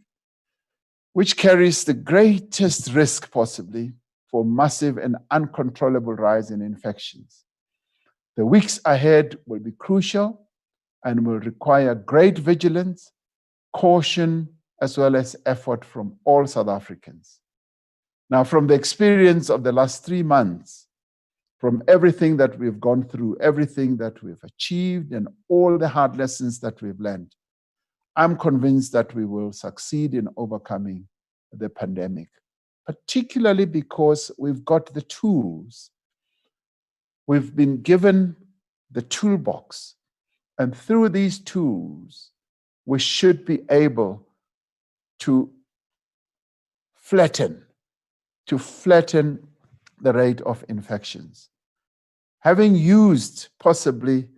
which carries the greatest risk possibly for massive and uncontrollable rise in infections. The weeks ahead will be crucial and will require great vigilance, caution, as well as effort from all South Africans. Now, from the experience of the last 3 months, from everything that we've gone through, everything that we've achieved, and all the hard lessons that we've learned, I'm convinced that we will succeed in overcoming the pandemic, particularly because we've got the tools. We've been given the toolbox, and through these tools, we should be able to flatten the rate of infections. Having used possibly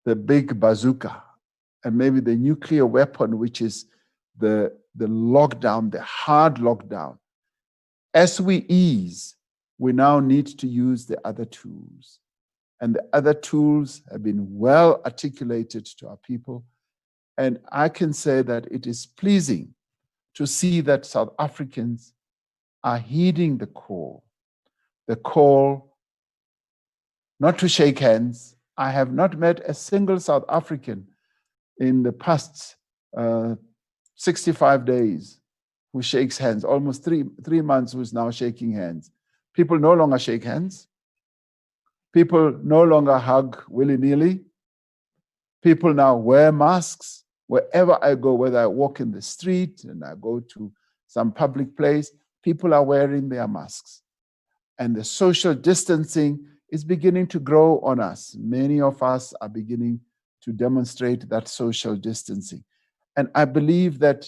the big bazooka and maybe the nuclear weapon, which is the lockdown, the hard lockdown, as we ease, we now need to use the other tools. And the other tools have been well articulated to our people. And I can say that it is pleasing to see that South Africans are heeding the call not to shake hands. I have not met a single South African in the past 65 days who shakes hands, almost three months who's now shaking hands. People no longer shake hands. People no longer hug willy-nilly. People now wear masks. Wherever I go, whether I walk in the street and I go to some public place, people are wearing their masks. And the social distancing is beginning to grow on us. Many of us are beginning to demonstrate that social distancing. And I believe that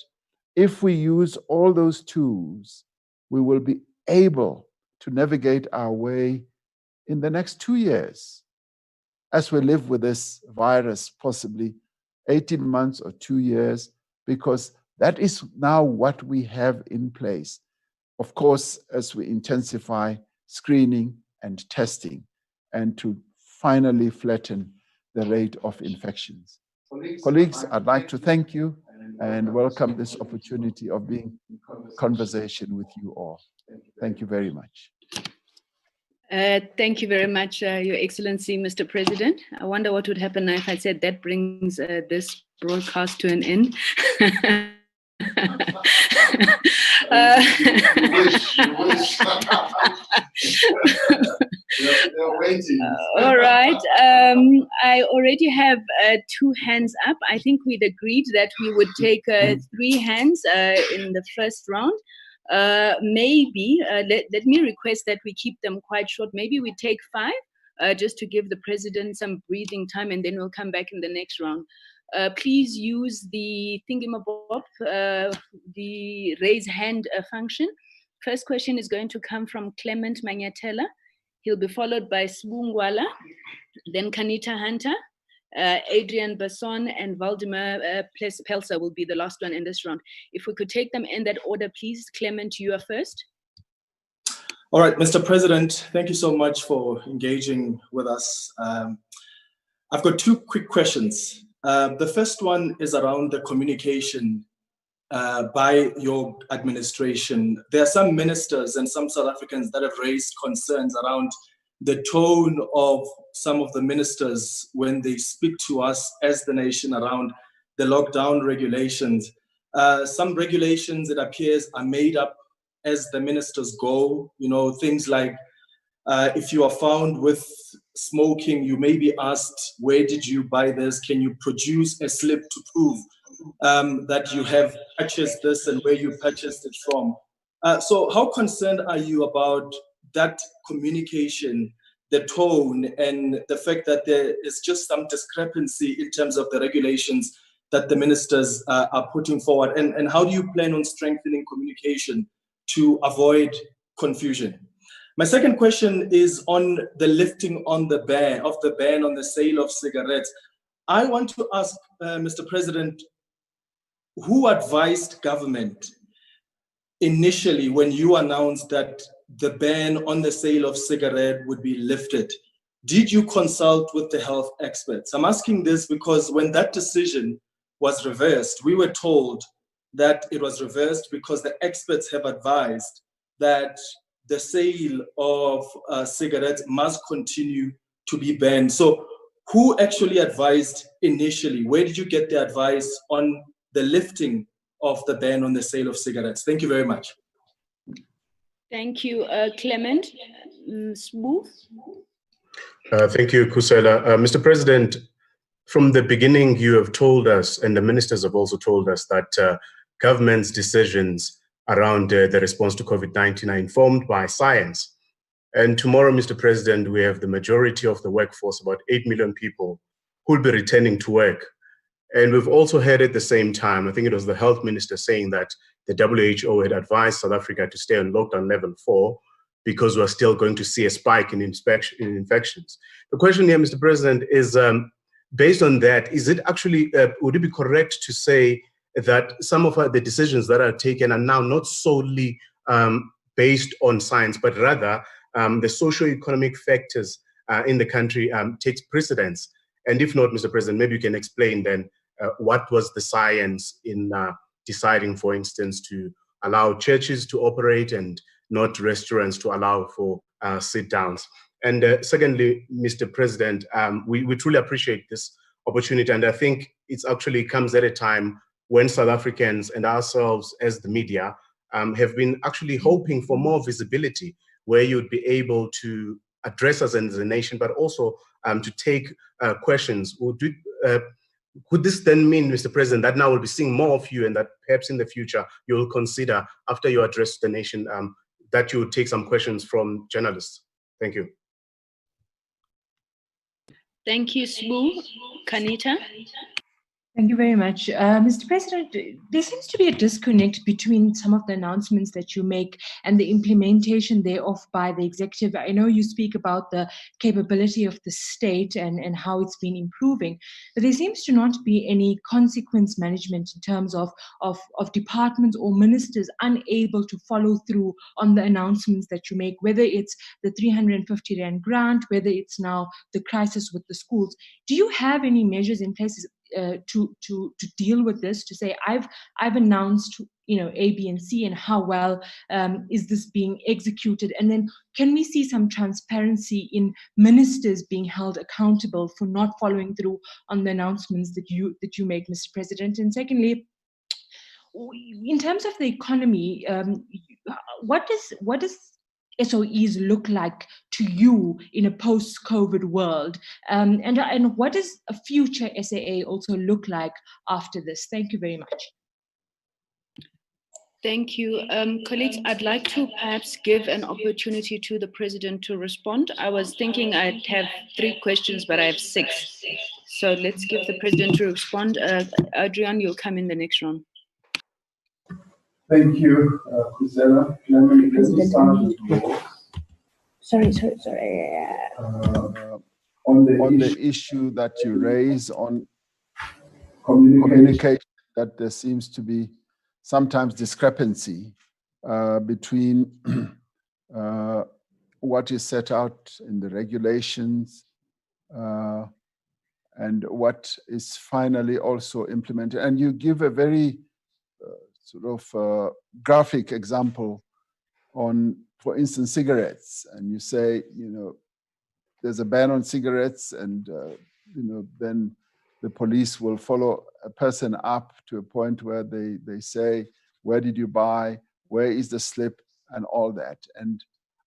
if we use all those tools, we will be able to navigate our way in the next 2 years as we live with this virus, possibly 18 months or 2 years, because that is now what we have in place. Of course, as we intensify screening and testing and to finally flatten the rate of infections. Colleagues, I'd like to thank you and welcome this opportunity of being in conversation with you all. Thank you very much. Thank you very much, Your Excellency, Mr. President. I wonder what would happen if I said that brings this broadcast to an end. They're waiting. All right. I already have 2 hands up. I think we'd agreed that we would take 3 hands in the first round. Maybe let me request that we keep them quite short. Maybe we take 5 just to give the president some breathing time, and then we'll come back in the next round. Please use the thingamabob, the raise hand function. First question is going to come from Clement Manyatela. He'll be followed by Sbungwala, then Kanita Hunter, Adrian Basson, and Valdemar Pelsa will be the last one in this round. If we could take them in that order, please. Clement, you are first. All right, Mr. President, thank you so much for engaging with us. I've got 2 quick questions. The first one is around the communication by your administration. There are some ministers and some South Africans that have raised concerns around the tone of some of the ministers when they speak to us as the nation around the lockdown regulations. Some regulations, it appears, are made up as the ministers go. You know, things like if you are found with smoking, you may be asked, where did you buy this? Can you produce a slip to prove that you have purchased this and where you purchased it from? So how concerned are you about that communication, the tone, and the fact that there is just some discrepancy in terms of the regulations that the ministers are putting forward? And how do you plan on strengthening communication to avoid confusion? My second question is on the lifting on the ban on the sale of cigarettes. I want to ask, Mr. President, who advised government initially when you announced that the ban on the sale of cigarette would be lifted? Did you consult with the health experts? I'm asking this because when that decision was reversed, we were told that it was reversed because the experts have advised that the sale of cigarettes must continue to be banned. So who actually advised initially? Where did you get the advice on the lifting of the ban on the sale of cigarettes? Thank you very much. Thank you. Clement, Smooth. Thank you, Kusela. Mr. President, from the beginning, you have told us, and the ministers have also told us, that government's decisions around the response to COVID-19 are informed by science. And tomorrow, Mr. President, we have the majority of the workforce, about 8 million people, who will be returning to work. And we've also heard at the same time, I think it was the health minister saying that the WHO had advised South Africa to stay on lockdown level 4 because we're still going to see a spike in infections. The question here, Mr. President, is based on that, is it actually, would it be correct to say that some of the decisions that are taken are now not solely based on science, but rather the socio-economic factors in the country takes precedence? And if not, Mr. President, maybe you can explain then what was the science in deciding, for instance, to allow churches to operate and not restaurants to allow for sit-downs. And secondly, Mr. President, we truly appreciate this opportunity, and I think it actually comes at a time when South Africans and ourselves as the media have been actually hoping for more visibility, where you'd be able to address us as a nation, but also to take questions. Could this then mean, Mr. President, that now we'll be seeing more of you, and that perhaps in the future you'll consider, after you address the nation, that you would take some questions from journalists? Thank you. Thank you, Smooth. Kanita. Thank you very much. Mr. President, there seems to be a disconnect between some of the announcements that you make and the implementation thereof by the executive. I know you speak about the capability of the state and how it's been improving, but there seems to not be any consequence management in terms of departments or ministers unable to follow through on the announcements that you make, whether it's the 350 Rand grant, whether it's now the crisis with the schools. Do you have any measures in place to deal with this, to say I've announced A, B, and C, and how well is this being executed? And then can we see some transparency in ministers being held accountable for not following through on the announcements that you make, Mr. President? And secondly, in terms of the economy, what does SOEs look like to you in a post-COVID world? And what does a future SAA also look like after this? Thank you very much. Thank you. Colleagues, I'd like to perhaps give an opportunity to the President to respond. I was thinking I'd have 3 questions, but I have 6. So let's give the President to respond. Adrian, you'll come in the next round. Thank you, Kusela. Let me start with you. Sorry. On the issue that you raise on communication, that there seems to be sometimes discrepancy between what is set out in the regulations and what is finally also implemented. And you give a very graphic example on, for instance, cigarettes, and you say, there's a ban on cigarettes, and then the police will follow a person up to a point where they say, where did you buy, where is the slip, and all that. And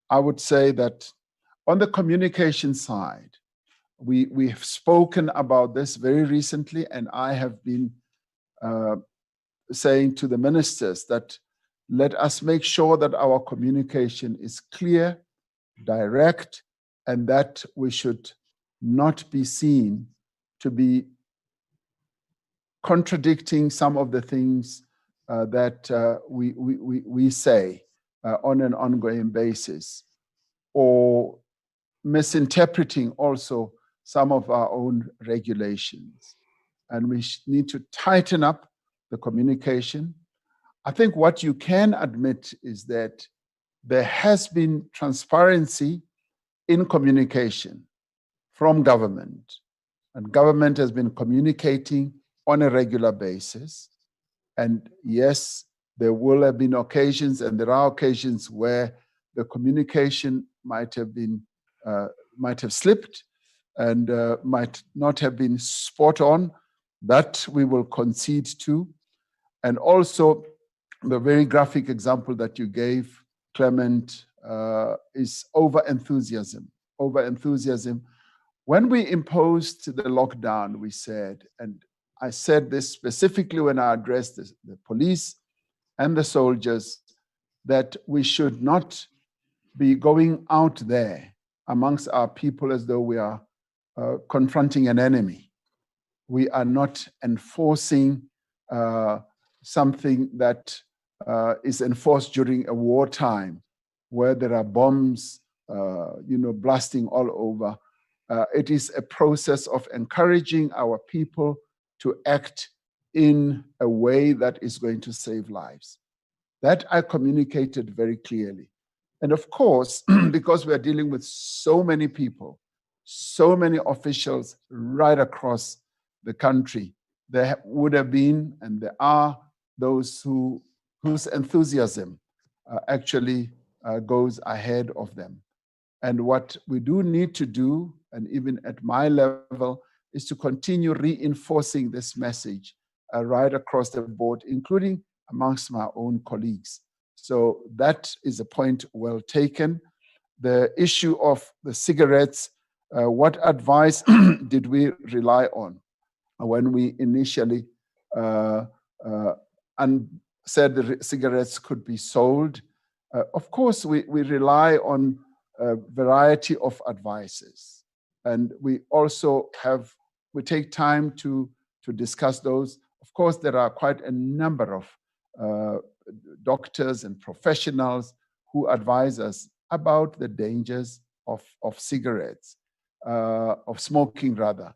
I would say that on the communication side, we have spoken about this very recently, and I have been saying to the ministers that let us make sure that our communication is clear, direct, and that we should not be seen to be contradicting some of the things that we say on an ongoing basis, or misinterpreting also some of our own regulations. And we need to tighten up the communication. I think what you can admit is that there has been transparency in communication from government, and government has been communicating on a regular basis. And yes, there will have been occasions, and there are occasions where the communication might have slipped and might not have been spot on. That we will concede to. And also, the very graphic example that you gave, Clement, is over-enthusiasm. Over-enthusiasm. When we imposed the lockdown, we said, and I said this specifically when I addressed the police and the soldiers, that we should not be going out there amongst our people as though we are confronting an enemy. We are not enforcing something that is enforced during a wartime, where there are bombs, blasting all over. It is a process of encouraging our people to act in a way that is going to save lives. That I communicated very clearly. And of course, because we are dealing with so many people, so many officials right across the country, there would have been, and there are, those whose enthusiasm actually goes ahead of them. And what we do need to do, and even at my level, is to continue reinforcing this message right across the board, including amongst my own colleagues. So that is a point well taken. The issue of the cigarettes, what advice did we rely on when we initially said the cigarettes could be sold? Of course, we rely on a variety of advices. And we also take time to discuss those. Of course, there are quite a number of doctors and professionals who advise us about the dangers of cigarettes, of smoking rather.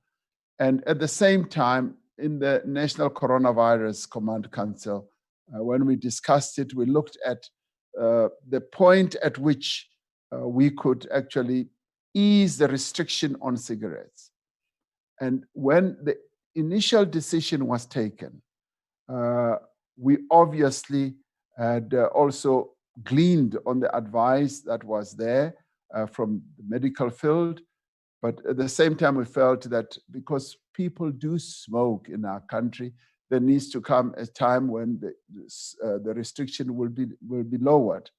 And at the same time, in the National Coronavirus Command Council, when we discussed it, we looked at the point at which we could actually ease the restriction on cigarettes. And when the initial decision was taken, we obviously had also gleaned on the advice that was there from the medical field. But at the same time, we felt that because people do smoke in our country, there needs to come a time when the restriction will be lowered.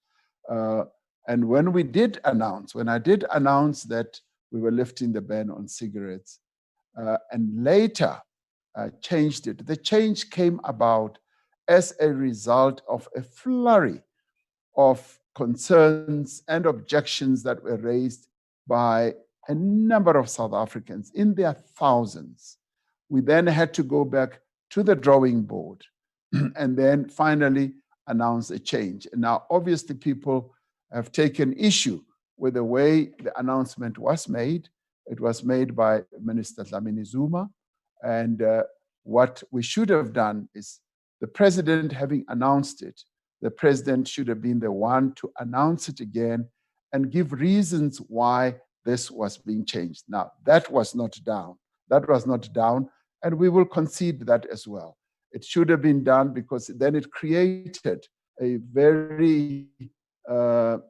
And when I did announce that we were lifting the ban on cigarettes, and later changed it, the change came about as a result of a flurry of concerns and objections that were raised by a number of South Africans in their thousands. We then had to go back to the drawing board and then finally announce a change. And now, obviously, people have taken issue with the way the announcement was made. It was made by Minister Dlamini Zuma. And what we should have done is, the president having announced it, the president should have been the one to announce it again and give reasons why this was being changed. Now, that was not done. That was not done, and we will concede that as well. It should have been done, because then it created a very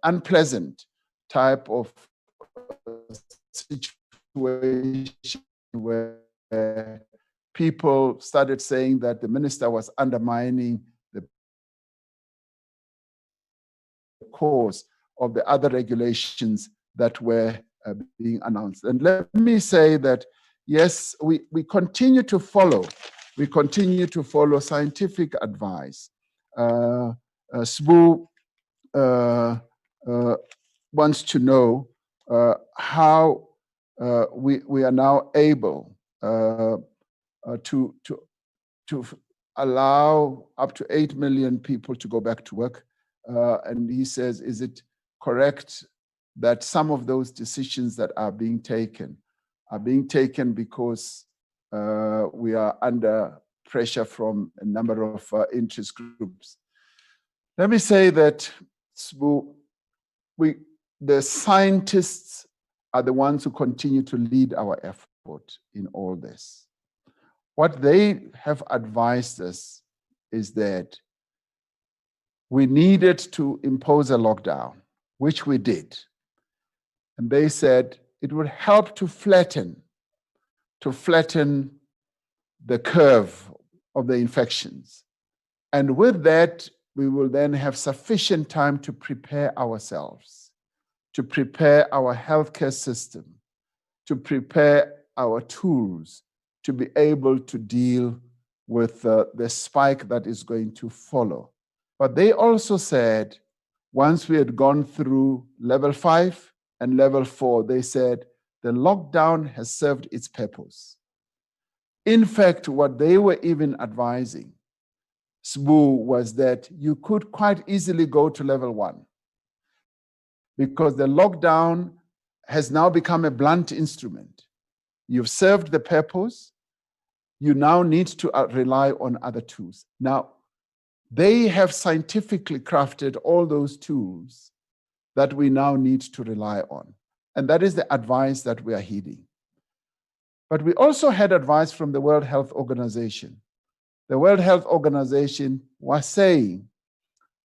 unpleasant type of situation where people started saying that the minister was undermining the course of the other regulations that were being announced. And let me say that, yes, we continue to follow. We continue to follow scientific advice. Sbu wants to know how we are now able to allow up to 8 million people to go back to work. And he says, is it correct that some of those decisions that are being taken because we are under pressure from a number of interest groups? Let me say that the scientists are the ones who continue to lead our effort in all this. What they have advised us is that we needed to impose a lockdown, which we did. And they said it would help to flatten the curve of the infections. And with that, we will then have sufficient time to prepare ourselves, to prepare our healthcare system, to prepare our tools to be able to deal with the spike that is going to follow. But they also said, once we had gone through level 5 and level 4, they said the lockdown has served its purpose. In fact, what they were even advising, SBU, was that you could quite easily go to level 1 because the lockdown has now become a blunt instrument. You've served the purpose. You now need to rely on other tools. Now, they have scientifically crafted all those tools that we now need to rely on. And that is the advice that we are heeding. But we also had advice from the World Health Organization. The World Health Organization was saying,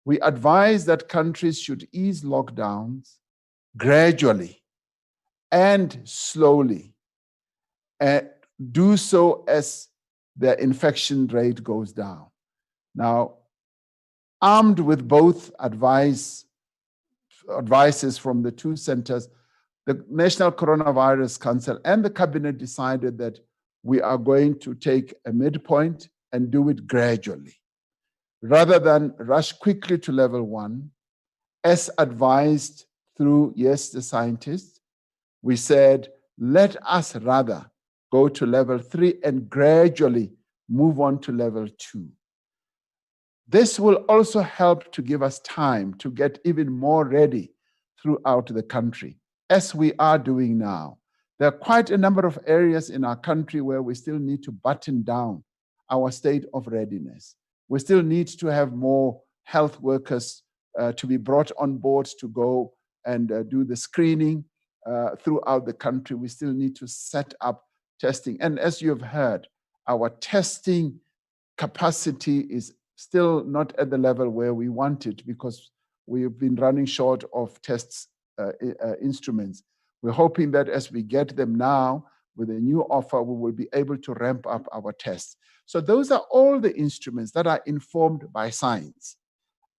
we advise that countries should ease lockdowns gradually and slowly, and do so as the infection rate goes down. Now, armed with both advices from the two centers, the National Coronavirus Council and the Cabinet decided that we are going to take a midpoint and do it gradually. Rather than rush quickly to level 1, as advised through, yes, the scientists, we said, let us rather go to level 3 and gradually move on to level 2. This will also help to give us time to get even more ready throughout the country, as we are doing now. There are quite a number of areas in our country where we still need to button down our state of readiness. We still need to have more health workers to be brought on board to go and do the screening throughout the country. We still need to set up testing. And as you have heard, our testing capacity is still not at the level where we want it because we've been running short of tests instruments. We're hoping that as we get them now with a new offer, we will be able to ramp up our tests. So those are all the instruments that are informed by science.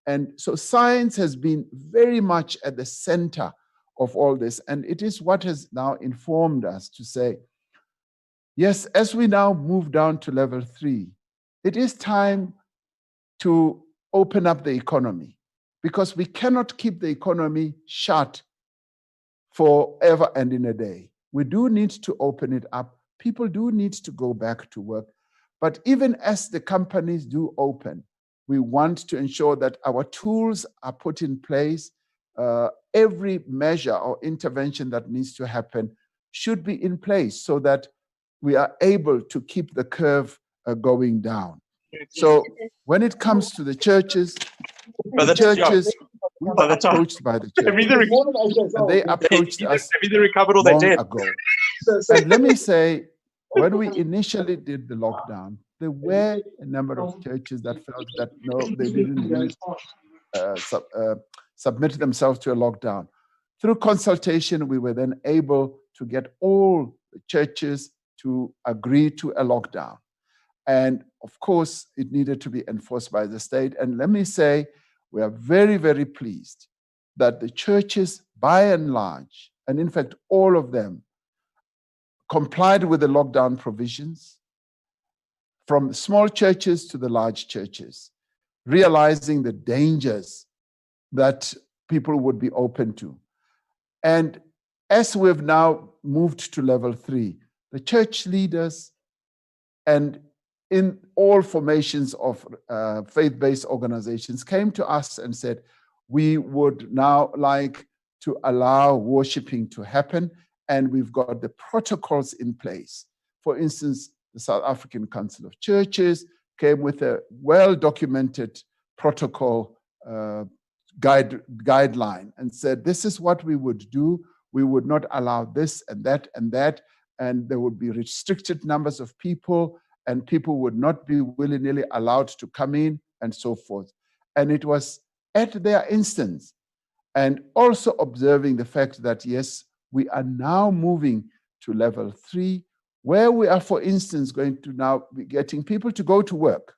And so science has been very much at the center of all this. And it is what has now informed us to say, yes, as we now move down to level 3, it is time to open up the economy because we cannot keep the economy shut forever and in a day. We do need to open it up. People do need to go back to work. But even as the companies do open, we want to ensure that our tools are put in place. Every measure or intervention that needs to happen should be in place so that we are able to keep the curve going down. So when it comes to the churches, we were approached by the churches, and they approached us long ago. And let me say, when we initially did the lockdown, there were a number of churches that felt that no, they didn't really submit themselves to a lockdown. Through consultation, we were then able to get all the churches to agree to a lockdown. And of course, it needed to be enforced by the state. And let me say, we are very, very pleased that the churches, by and large, and in fact, all of them, complied with the lockdown provisions, from the small churches to the large churches, realizing the dangers that people would be open to. And as we've now moved to level 3, the church leaders and in all formations of faith-based organizations came to us and said, we would now like to allow worshiping to happen, and we've got the protocols in place. For instance, the South African Council of Churches came with a well-documented protocol guideline and said, this is what we would do. We would not allow this and that, and there would be restricted numbers of people, and people would not be willy-nilly allowed to come in and so forth. And it was at their instance, and also observing the fact that, yes, we are now moving to level 3, where we are, for instance, going to now be getting people to go to work.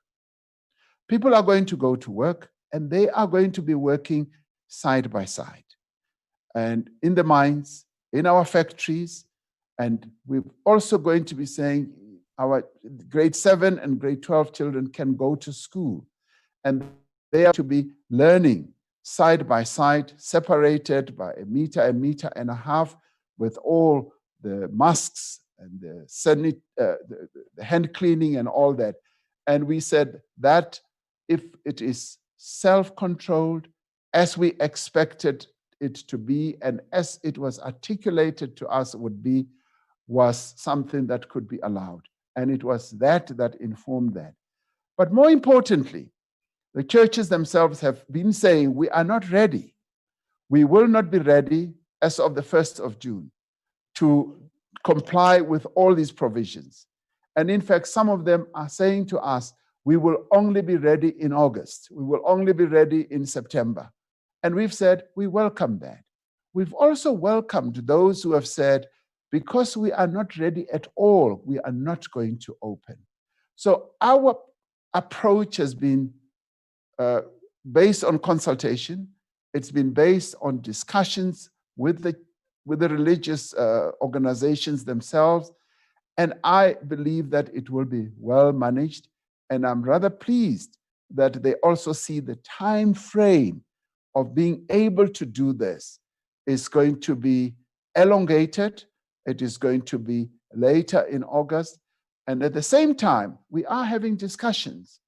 People are going to go to work, and they are going to be working side by side. And in the mines, in our factories, and we're also going to be saying our grade 7 and grade 12 children can go to school, and they are to be learning side by side, separated by a meter and a half, with all the masks and the hand cleaning and all that. And we said that if it is self-controlled, as we expected it to be, and as it was articulated to us would be, was something that could be allowed. And it was that informed that. But more importantly, the churches themselves have been saying, we are not ready. We will not be ready as of the 1st of June to comply with all these provisions. And in fact, some of them are saying to us, we will only be ready in August. We will only be ready in September. And we've said, we welcome that. We've also welcomed those who have said, because we are not ready at all, we are not going to open. So our approach has been based on consultation. It's been based on discussions with the religious organizations themselves. And I believe that it will be well managed. And I'm rather pleased that they also see the time frame of being able to do this is going to be elongated. It is going to be later in August. And at the same time, we are having discussions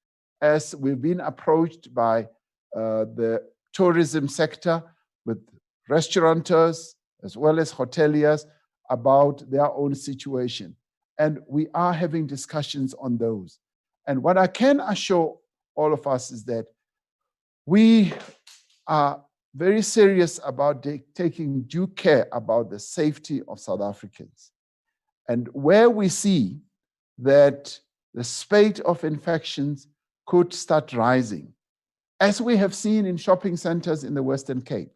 as we've been approached by the tourism sector with restaurateurs as well as hoteliers about their own situation. And we are having discussions on those. And what I can assure all of us is that we are very serious about taking due care about the safety of South Africans. And where we see that the spate of infections could start rising, as we have seen in shopping centers in the Western Cape,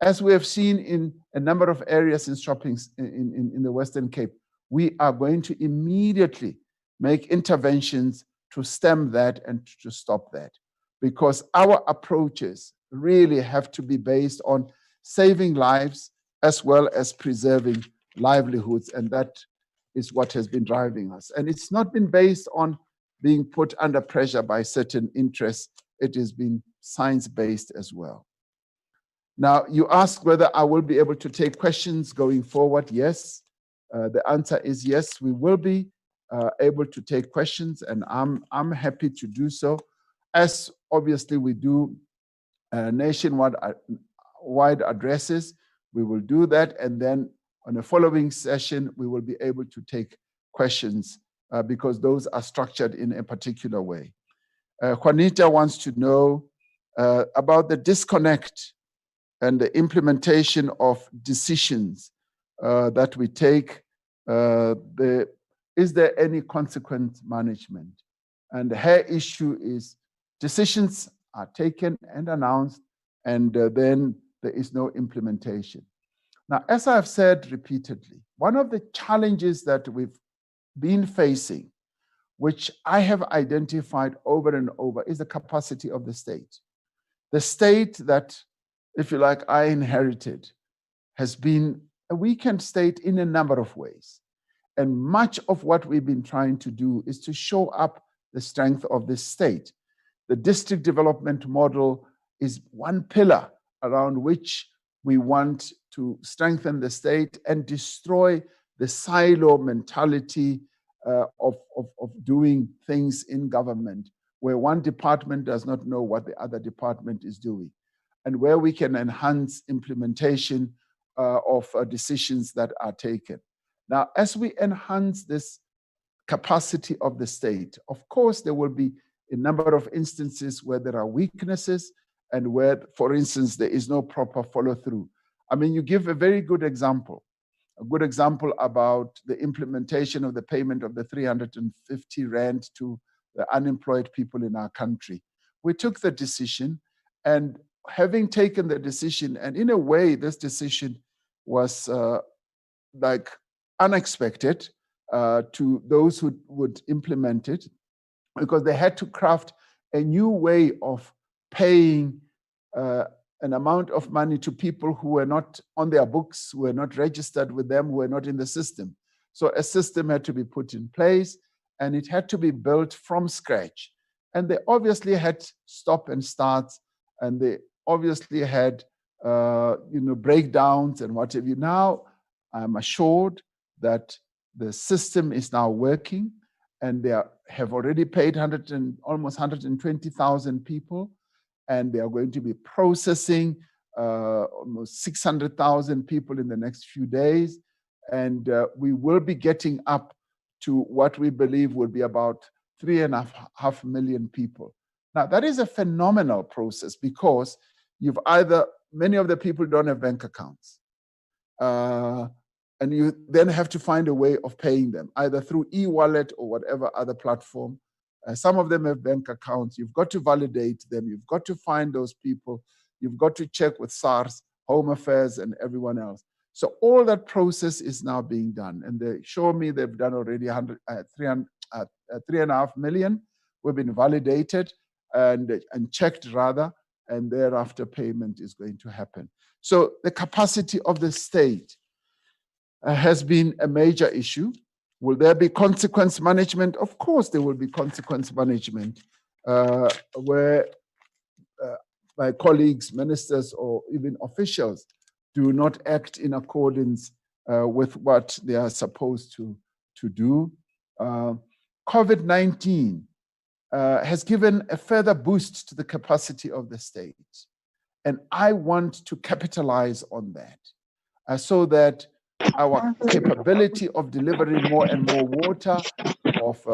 as we have seen in a number of areas in shoppings in the Western Cape, we are going to immediately make interventions to stem that and to stop that, because our approaches really have to be based on saving lives as well as preserving livelihoods, and that is what has been driving us. And it's not been based on being put under pressure by certain interests. It has been science-based as well. Now, you ask whether I will be able to take questions going forward. Yes, the answer is yes, we will be able to take questions, and I'm happy to do so, as obviously we do nationwide wide addresses. We will do that, and then on a following session, we will be able to take questions because those are structured in a particular way. Juanita wants to know about the disconnect and the implementation of decisions that we take. Is there any consequent management? And her issue is decisions are taken and announced, and then there is no implementation. Now, as I've said repeatedly, one of the challenges that we've been facing, which I have identified over and over, is the capacity of the state. The state that, if you like, I inherited has been a weakened state in a number of ways. And much of what we've been trying to do is to show up the strength of this state. The district development model is one pillar around which we want to strengthen the state and destroy the silo mentality of doing things in government, where one department does not know what the other department is doing, and where we can enhance implementation of decisions that are taken. Now, as we enhance this capacity of the state, of course, there will be a number of instances where there are weaknesses and where, for instance, there is no proper follow-through. I mean, you give a very good example a good example about the implementation of the payment of the 350 rand to the unemployed people in our country. We took the decision, and having taken the decision, and in a way, this decision was like unexpected to those who would implement it, because they had to craft a new way of paying an amount of money to people who were not on their books, who were not registered with them, who were not in the system. So a system had to be put in place, and it had to be built from scratch. And they obviously had stop and starts, and they obviously had breakdowns and what have you. Now, I'm assured that the system is now working, and they have already paid almost 120,000 people, and they are going to be processing almost 600,000 people in the next few days. And we will be getting up to what we believe will be about 3.5 million people. Now, that is a phenomenal process, because many of the people don't have bank accounts. And you then have to find a way of paying them, either through e-wallet or whatever other platform. Some of them have bank accounts. You've got to validate them. You've got to find those people. You've got to check with SARS, Home Affairs, and everyone else. So all that process is now being done. And they show me they've done already 3.5 million. We've been validated and checked rather, and thereafter payment is going to happen. So the capacity of the state has been a major issue. Will there be consequence management? Of course, there will be consequence management where my colleagues, ministers, or even officials do not act in accordance with what they are supposed to do. COVID-19 has given a further boost to the capacity of the state. And I want to capitalize on that so that our capability of delivering more and more water, of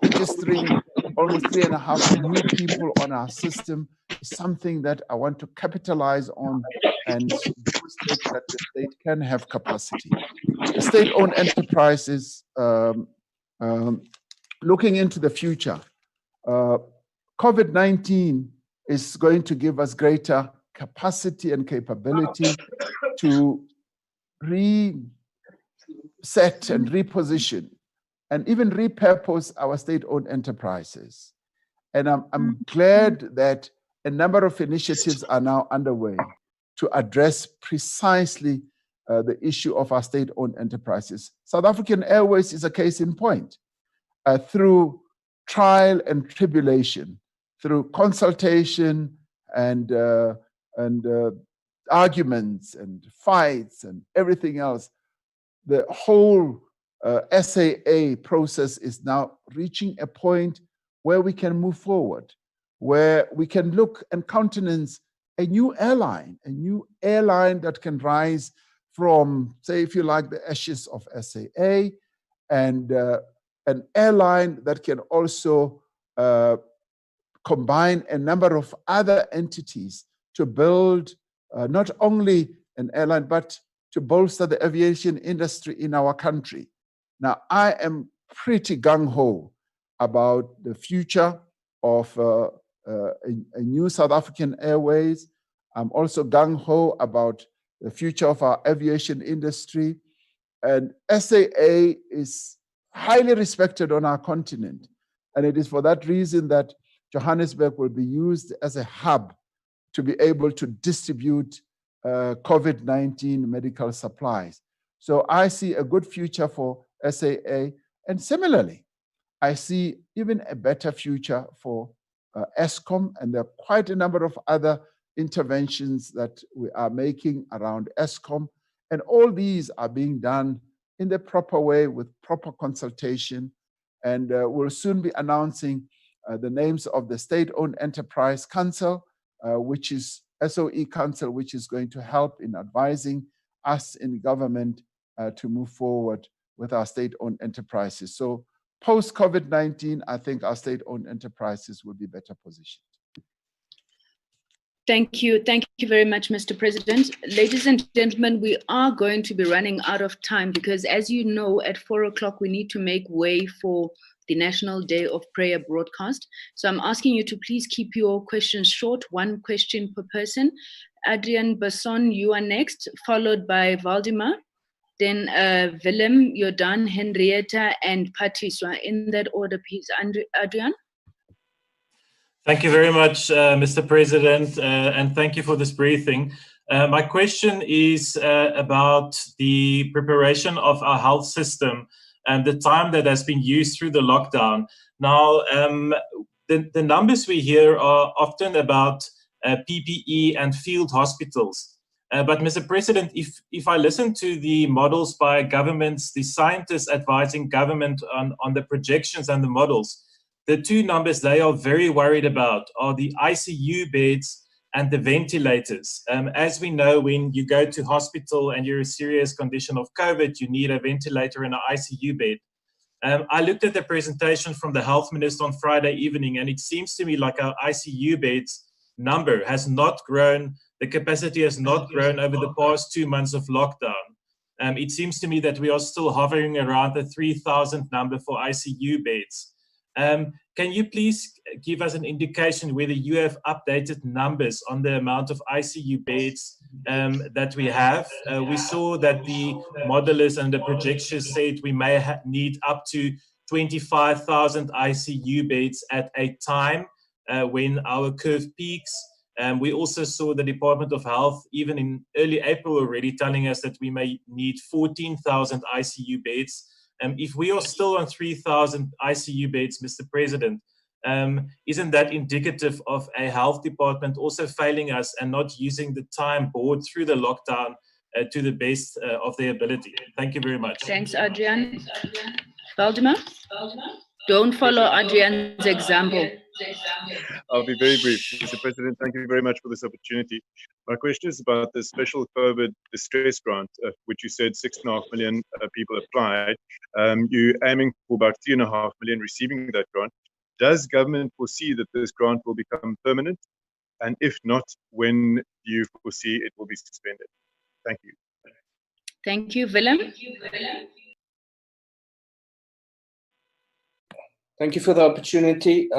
registering almost 3.5 new people on our system, is something that I want to capitalize on and demonstrate that the state can have capacity. The state-owned enterprises, looking into the future, COVID-19 is going to give us greater capacity and capability to reset and reposition and even repurpose our state-owned enterprises. And I'm glad that a number of initiatives are now underway to address precisely the issue of our state-owned enterprises. South African Airways is a case in point. Through trial and tribulation, through consultation and arguments and fights and everything else, the whole SAA process is now reaching a point where we can move forward, where we can look and countenance a new airline that can rise from, say, if you like, the ashes of SAA, and an airline that can also combine a number of other entities to build not only an airline, but to bolster the aviation industry in our country. Now, I am pretty gung-ho about the future of a new South African Airways. I'm also gung-ho about the future of our aviation industry. And SAA is highly respected on our continent. And it is for that reason that Johannesburg will be used as a hub to be able to distribute COVID-19 medical supplies. So I see a good future for SAA. And similarly, I see even a better future for Eskom. And there are quite a number of other interventions that we are making around Eskom. And all these are being done in the proper way with proper consultation. And we'll soon be announcing the names of the State-Owned Enterprise Council, which is SOE Council, which is going to help in advising us in government to move forward with our state-owned enterprises. So post-COVID-19, I think our state-owned enterprises will be better positioned. Thank you. Thank you very much, Mr. President. Ladies and gentlemen, we are going to be running out of time because, as you know, at 4 o'clock, we need to make way for the National Day of Prayer broadcast. So I'm asking you to please keep your questions short, one question per person. Adrian Basson, you are next, followed by Valdemar, then Willem, Jordan, Henrietta, and Patiswa. In that order, please. Adrian? Thank you very much, Mr. President, and thank you for this briefing. My question is about the preparation of our health system and the time that has been used through the lockdown. Now, the numbers we hear are often about PPE and field hospitals. But Mr. President, if I listen to the models by governments, the scientists advising government on the projections and the models, the two numbers they are very worried about are the ICU beds and the ventilators. As we know, when you go to hospital and you're in a serious condition of COVID, you need a ventilator and an ICU bed. I looked at the presentation from the health minister on Friday evening, and it seems to me like our ICU beds number has not grown. The capacity has not grown over the past 2 months of lockdown. It seems to me that we are still hovering around the 3,000 number for ICU beds. Can you please give us an indication whether you have updated numbers on the amount of ICU beds that we have? We saw that the modelers and the projections said we may need up to 25,000 ICU beds at a time when our curve peaks. We also saw the Department of Health, even in early April already, telling us that we may need 14,000 ICU beds. If we are still on 3,000 ICU beds, Mr. President, isn't that indicative of a health department also failing us and not using the time board through the lockdown to the best of their ability? Thank you very much. Thanks, Adrian. Valdemar? Don't follow Adrian's example. I'll be very brief. Mr. President, thank you very much for this opportunity. My question is about the special COVID distress grant, which you said 6.5 million people applied. You're aiming for about 3.5 million receiving that grant. Does government foresee that this grant will become permanent? And if not, when do you foresee it will be suspended? Thank you. Thank you, Willem. Thank you for the opportunity.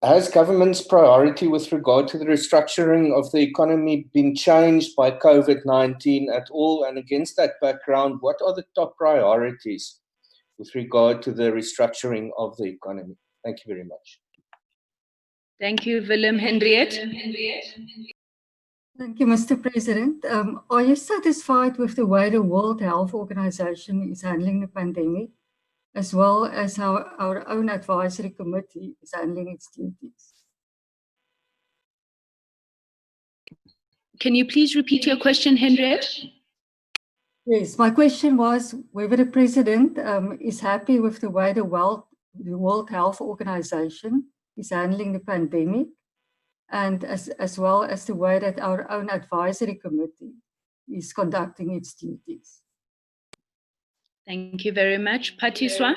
Has government's priority with regard to the restructuring of the economy been changed by COVID-19 at all? And against that background, what are the top priorities with regard to the restructuring of the economy? Thank you very much. Thank you, Willem. Henriette? Thank you, Mr. President. Are you satisfied with the way the World Health Organization is handling the pandemic, as well as how our own advisory committee is handling its duties? Can you please repeat your question, Henriette? Yes, my question was whether the President is happy with the way the World Health Organization is handling the pandemic, and as well as the way that our own advisory committee is conducting its duties. Thank you very much. Patiswa?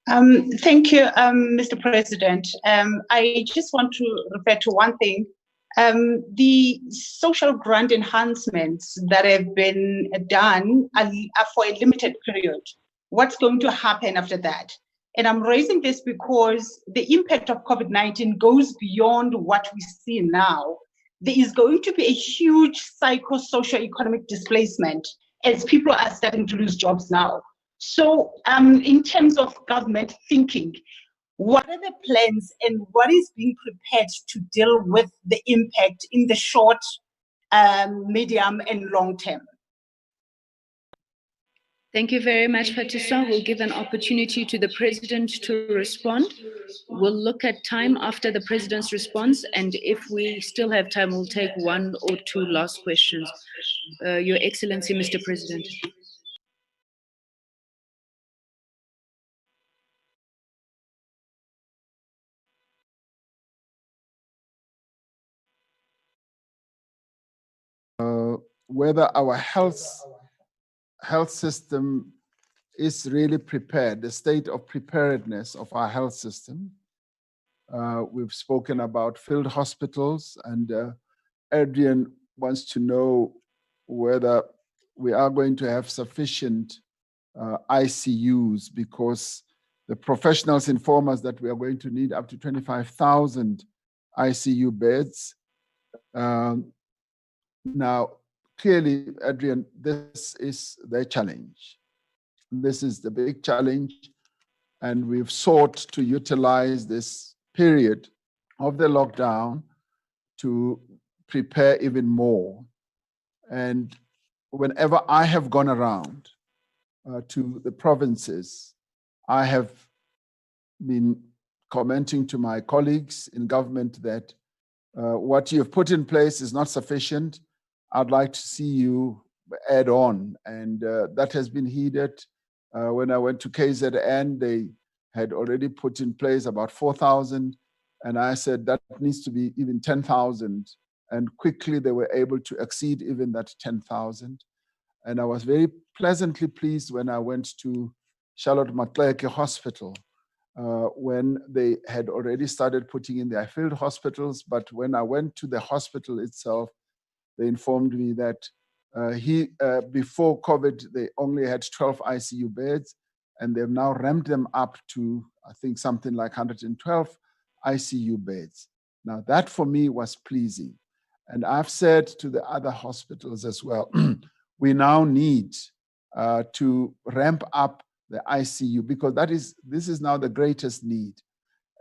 Thank you, Mr. President. I just want to refer to one thing. The social grant enhancements that have been done are for a limited period. What's going to happen after that? And I'm raising this because the impact of COVID-19 goes beyond what we see now. There is going to be a huge psycho-socio-economic displacement as people are starting to lose jobs now. So in terms of government thinking, what are the plans and what is being prepared to deal with the impact in the short, medium, and long term? Thank you very much, Patiswa. We'll give an opportunity to the President to respond. We'll look at time after the President's response, and if we still have time, we'll take one or two last questions. Your Excellency, Mr. President. Whether our health system is really prepared, the state of preparedness of our health system. We've spoken about field hospitals, and Adrian wants to know whether we are going to have sufficient ICUs, because the professionals inform us that we are going to need up to 25,000 ICU beds. Now, clearly, Adrian, this is the challenge. This is the big challenge, and we've sought to utilize this period of the lockdown to prepare even more. And whenever I have gone around to the provinces, I have been commenting to my colleagues in government that what you have put in place is not sufficient. I'd like to see you add on. And that has been heeded. When I went to KZN, they had already put in place about 4,000. And I said that needs to be even 10,000. And quickly they were able to exceed even that 10,000. And I was very pleasantly pleased when I went to Charlotte Maxeke Hospital, when they had already started putting in their field hospitals. But when I went to the hospital itself, they informed me that before COVID, they only had 12 ICU beds, and they've now ramped them up to, I think, something like 112 ICU beds. Now, that for me was pleasing. And I've said to the other hospitals as well, we now need to ramp up the ICU, because this is now the greatest need.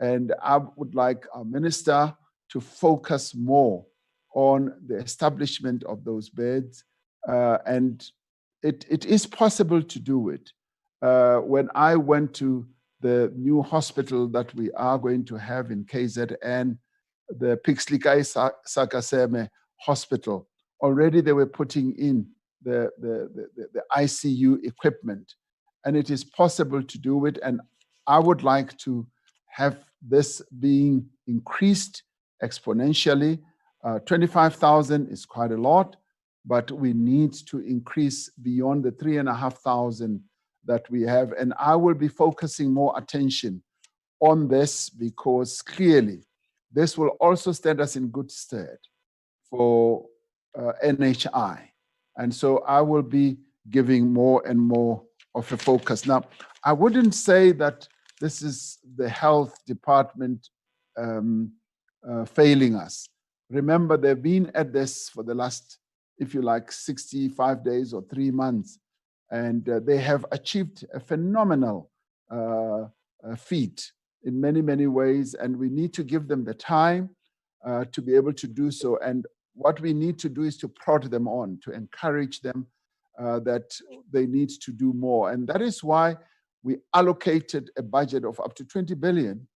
And I would like our minister to focus more on the establishment of those beds. And it is possible to do it. When I went to the new hospital that we are going to have in KZN, the Pixlikai Sakaseme Hospital, already they were putting in the ICU equipment. And it is possible to do it. And I would like to have this being increased exponentially. 25,000 is quite a lot, but we need to increase beyond the 3,500 that we have. And I will be focusing more attention on this, because clearly this will also stand us in good stead for NHI. And so I will be giving more and more of a focus. Now, I wouldn't say that this is the health department failing us. Remember, they've been at this for the last, if you like, 65 days or 3 months, and they have achieved a phenomenal feat in many, many ways, and we need to give them the time to be able to do so. And what we need to do is to prod them on, to encourage them that they need to do more. And that is why we allocated a budget of up to 20 billion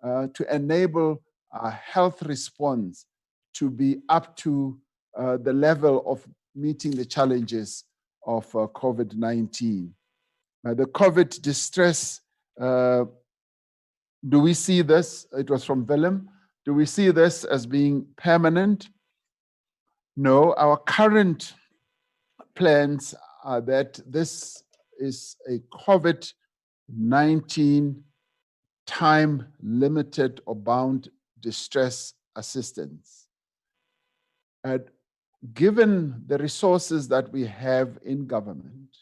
to enable our health response to be up to the level of meeting the challenges of COVID-19. The COVID distress, do we see this? It was from Willem. Do we see this as being permanent? No, our current plans are that this is a COVID-19 time-limited or bound distress assistance. And given the resources that we have in government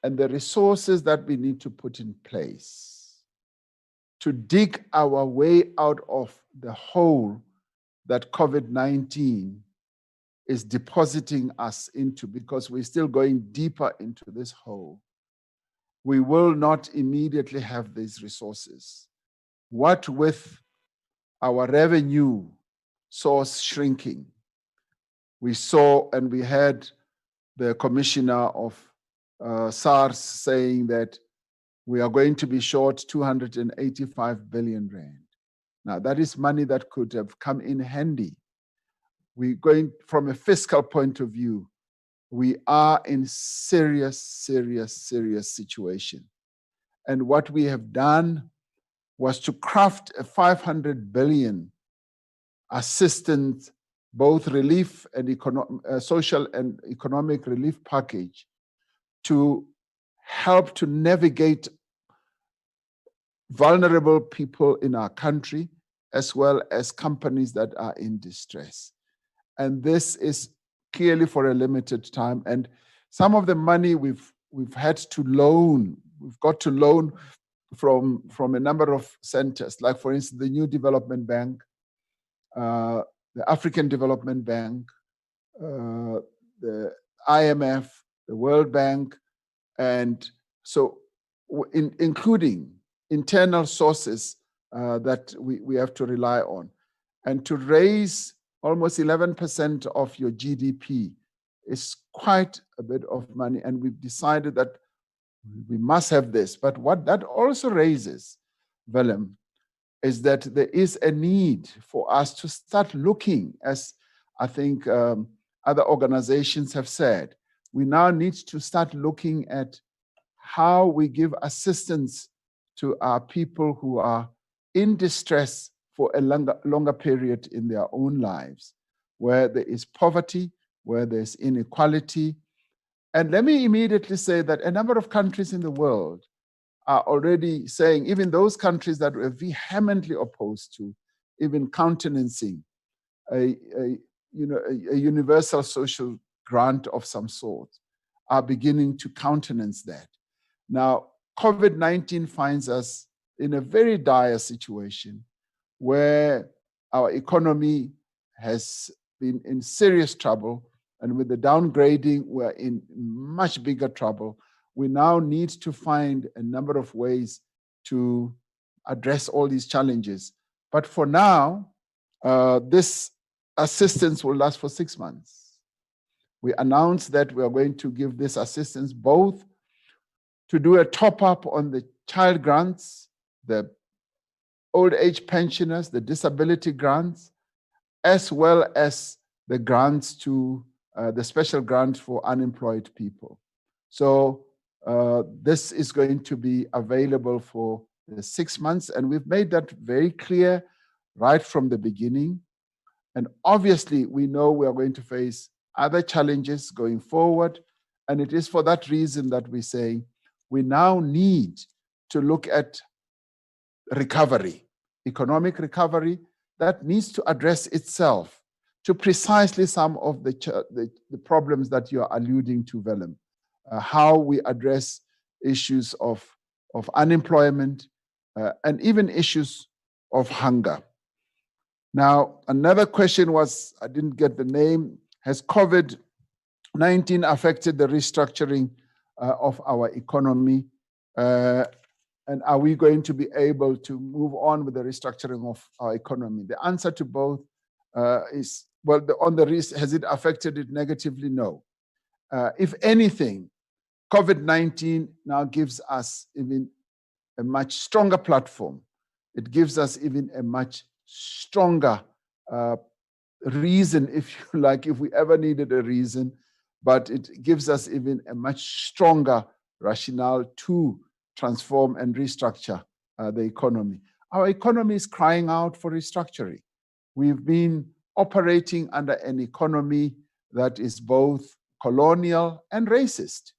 and the resources that we need to put in place to dig our way out of the hole that COVID-19 is depositing us into, because we're still going deeper into this hole, we will not immediately have these resources. What with our revenue source shrinking, we saw and we had the commissioner of SARS saying that we are going to be short 285 billion rand. Now, that is money that could have come in handy. We're going from a fiscal point of view, we are in serious situation. And what we have done was to craft a 500 billion assistance, both relief and social and economic relief package, to help to navigate vulnerable people in our country, as well as companies that are in distress. And this is clearly for a limited time. And some of the money we've had to loan, we've got to loan from a number of centers, like for instance, the New Development Bank, the African Development Bank, the IMF, the World Bank, and so including internal sources that we have to rely on. And to raise almost 11% of your GDP is quite a bit of money, and we've decided that we must have this. But what that also raises, Willem, is that there is a need for us to start looking, as I think other organizations have said, we now need to start looking at how we give assistance to our people who are in distress for a longer period in their own lives, where there is poverty, where there's inequality. And let me immediately say that a number of countries in the world are already saying, even those countries that were vehemently opposed to even countenancing a universal social grant of some sort, are beginning to countenance that. Now, COVID-19 finds us in a very dire situation where our economy has been in serious trouble, and with the downgrading, we're in much bigger trouble. We now need to find a number of ways to address all these challenges. But for now, this assistance will last for 6 months. We announced that we are going to give this assistance both to do a top-up on the child grants, the old age pensioners, the disability grants, as well as the grants to the special grant for unemployed people. So this is going to be available for 6 months, and we've made that very clear right from the beginning. And obviously, we know we are going to face other challenges going forward, and it is for that reason that we say we now need to look at recovery, economic recovery that needs to address itself to precisely some of the problems that you're alluding to, Willem. How we address issues of unemployment and even issues of hunger. Now, another question was, I didn't get the name, has COVID-19 affected the restructuring of our economy? And are we going to be able to move on with the restructuring of our economy? The answer to both is, well, has it affected it negatively? No. If anything, COVID-19 now gives us even a much stronger platform. It gives us even a much stronger reason, if you like, if we ever needed a reason, but it gives us even a much stronger rationale to transform and restructure the economy. Our economy is crying out for restructuring. We've been operating under an economy that is both colonial and racist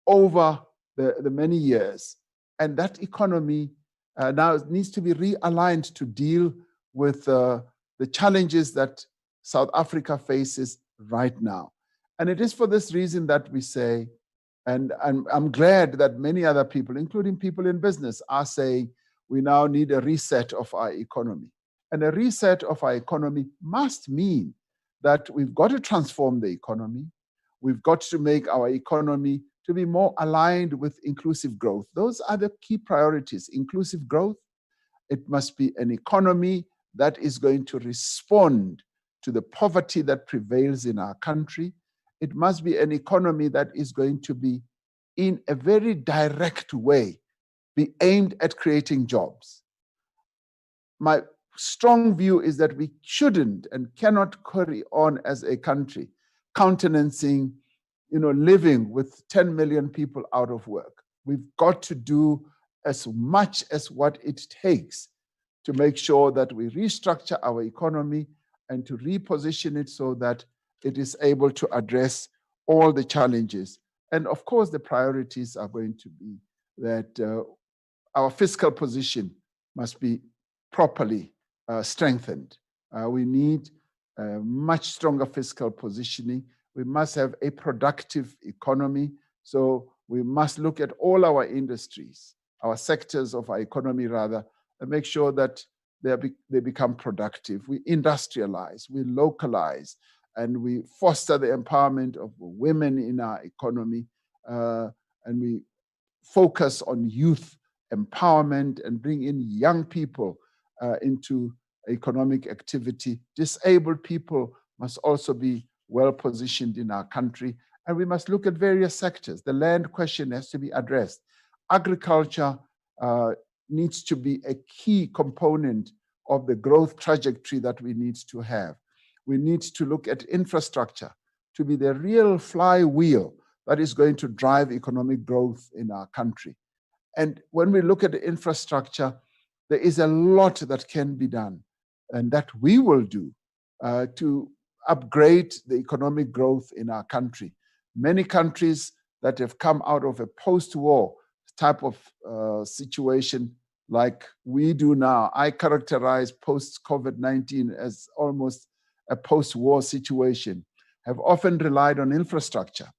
over the many years. And that economy now needs to be realigned to deal with the challenges that South Africa faces right now. And it is for this reason that we say, and I'm glad that many other people, including people in business, are saying we now need a reset of our economy. And a reset of our economy must mean that we've got to transform the economy. We've got to make our economy to be more aligned with inclusive growth. Those are the key priorities. Inclusive growth. It must be an economy that is going to respond to the poverty that prevails in our country. It must be an economy that is going to be, in a very direct way, be aimed at creating jobs. My strong view is that we shouldn't and cannot carry on as a country countenancing, living with 10 million people out of work. We've got to do as much as what it takes to make sure that we restructure our economy and to reposition it so that it is able to address all the challenges And of course, the priorities are going to be that our fiscal position must be properly strengthened. We need a much stronger fiscal positioning. We must have a productive economy. So we must look at all our industries, our sectors of our economy rather, and make sure that they become productive. We industrialize, we localize, and we foster the empowerment of women in our economy, and we focus on youth empowerment and bring in young people into economic activity. Disabled people must also be well positioned in our country, and we must look at various sectors. The land question has to be addressed. Agriculture needs to be a key component of the growth trajectory that we need to have. We need to look at infrastructure to be the real flywheel that is going to drive economic growth in our country. And when we look at the infrastructure, there is a lot that can be done and that we will do to upgrade the economic growth in our country. Many countries that have come out of a post-war type of situation like we do now, I characterize post-COVID-19 as almost a post-war situation, have often relied on infrastructure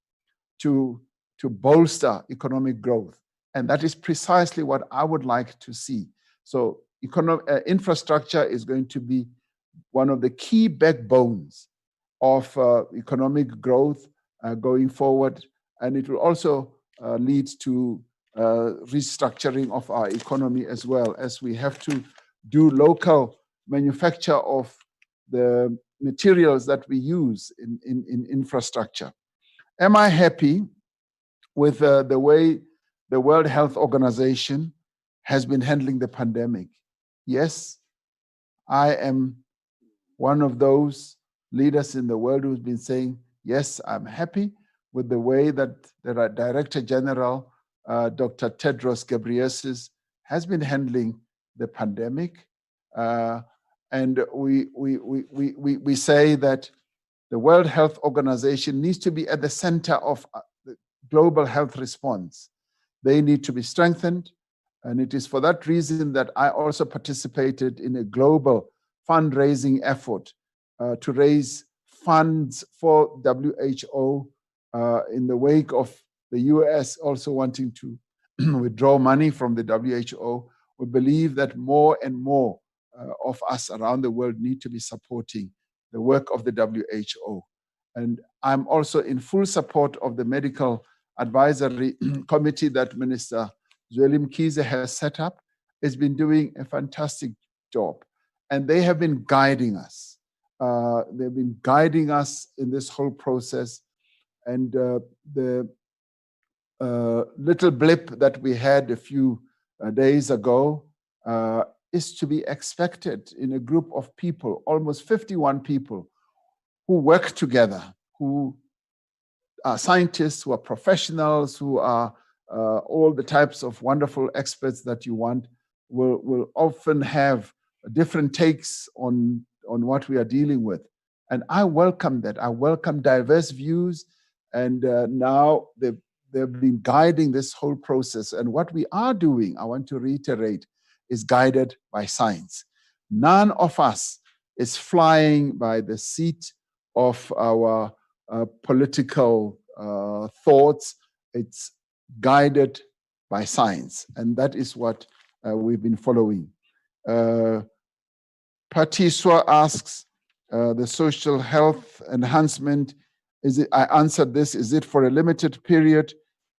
to bolster economic growth. And that is precisely what I would like to see. So infrastructure is going to be one of the key backbones of economic growth going forward. And it will also lead to restructuring of our economy as well, as we have to do local manufacture of the materials that we use in infrastructure. Am I happy with the way the World Health Organization has been handling the pandemic? Yes, I am one of those leaders in the world who's been saying, yes, I'm happy with the way that the Director General, Dr. Tedros Ghebreyesus, has been handling the pandemic. And we say that the World Health Organization needs to be at the center of the global health response. They need to be strengthened. And it is for that reason that I also participated in a global fundraising effort to raise funds for WHO in the wake of the US also wanting to withdraw money from the WHO. We believe that more and more of us around the world need to be supporting the work of the WHO. And I'm also in full support of the medical advisory committee that Minister Zweli Mkhize has set up. It's been doing a fantastic job. And they have been guiding us. They've been guiding us in this whole process. And the little blip that we had a few days ago is to be expected in a group of people, almost 51 people, who work together, who are scientists, who are professionals, who are all the types of wonderful experts that you want, will often have different takes on what we are dealing with. And I welcome that. I welcome diverse views. And now they've been guiding this whole process. And what we are doing, I want to reiterate, is guided by science. None of us is flying by the seat of our political thoughts. It's guided by science. And that is what we've been following. Patiswa asks, the social health enhancement, I answered this, is it for a limited period?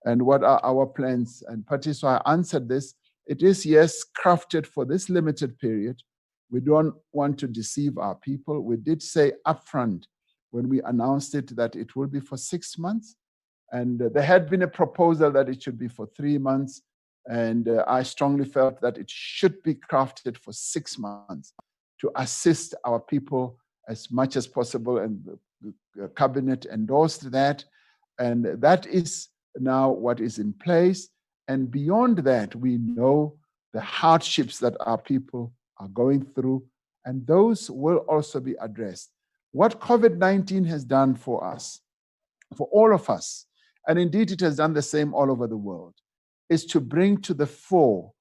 And what are our plans? And Patiswa, I answered this. It is, yes, crafted for this limited period. We don't want to deceive our people. We did say upfront when we announced it that it will be for 6 months. And there had been a proposal that it should be for 3 months. And I strongly felt that it should be crafted for 6 months to assist our people as much as possible. And the cabinet endorsed that. And that is now what is in place. And beyond that, we know the hardships that our people are going through, and those will also be addressed. What COVID-19 has done for us, for all of us, and indeed it has done the same all over the world, is to bring to the fore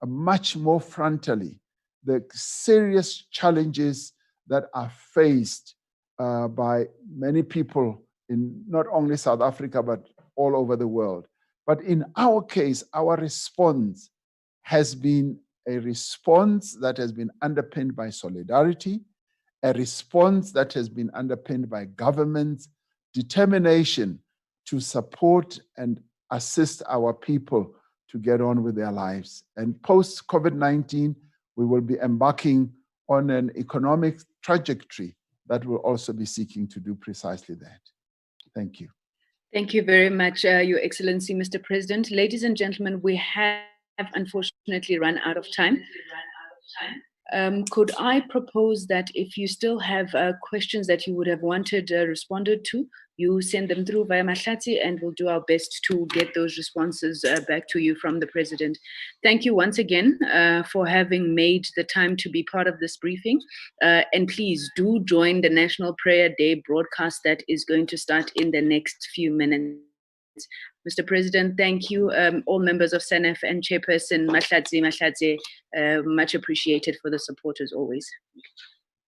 much more frontally the serious challenges that are faced by many people in not only South Africa, but all over the world. But in our case, our response has been a response that has been underpinned by solidarity, a response that has been underpinned by government's determination to support and assist our people to get on with their lives. And post-COVID-19, we will be embarking on an economic trajectory that will also be seeking to do precisely that. Thank you. Thank you very much, Your Excellency, Mr. President. Ladies and gentlemen, we have unfortunately run out of time. Could I propose that if you still have questions that you would have wanted responded to, you send them through via Mahlatsi, and we'll do our best to get those responses back to you from the President. Thank you once again for having made the time to be part of this briefing. And please do join the National Prayer Day broadcast that is going to start in the next few minutes. Mr. President, thank you. All members of SANEF and Chairperson Mahlatsi, much appreciated for the support as always.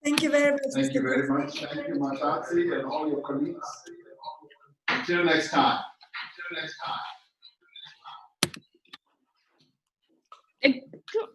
Thank you very much. Thank you very much. Thank you, Mahlatsi, and all your colleagues. Until next time. Until next time. Thank you.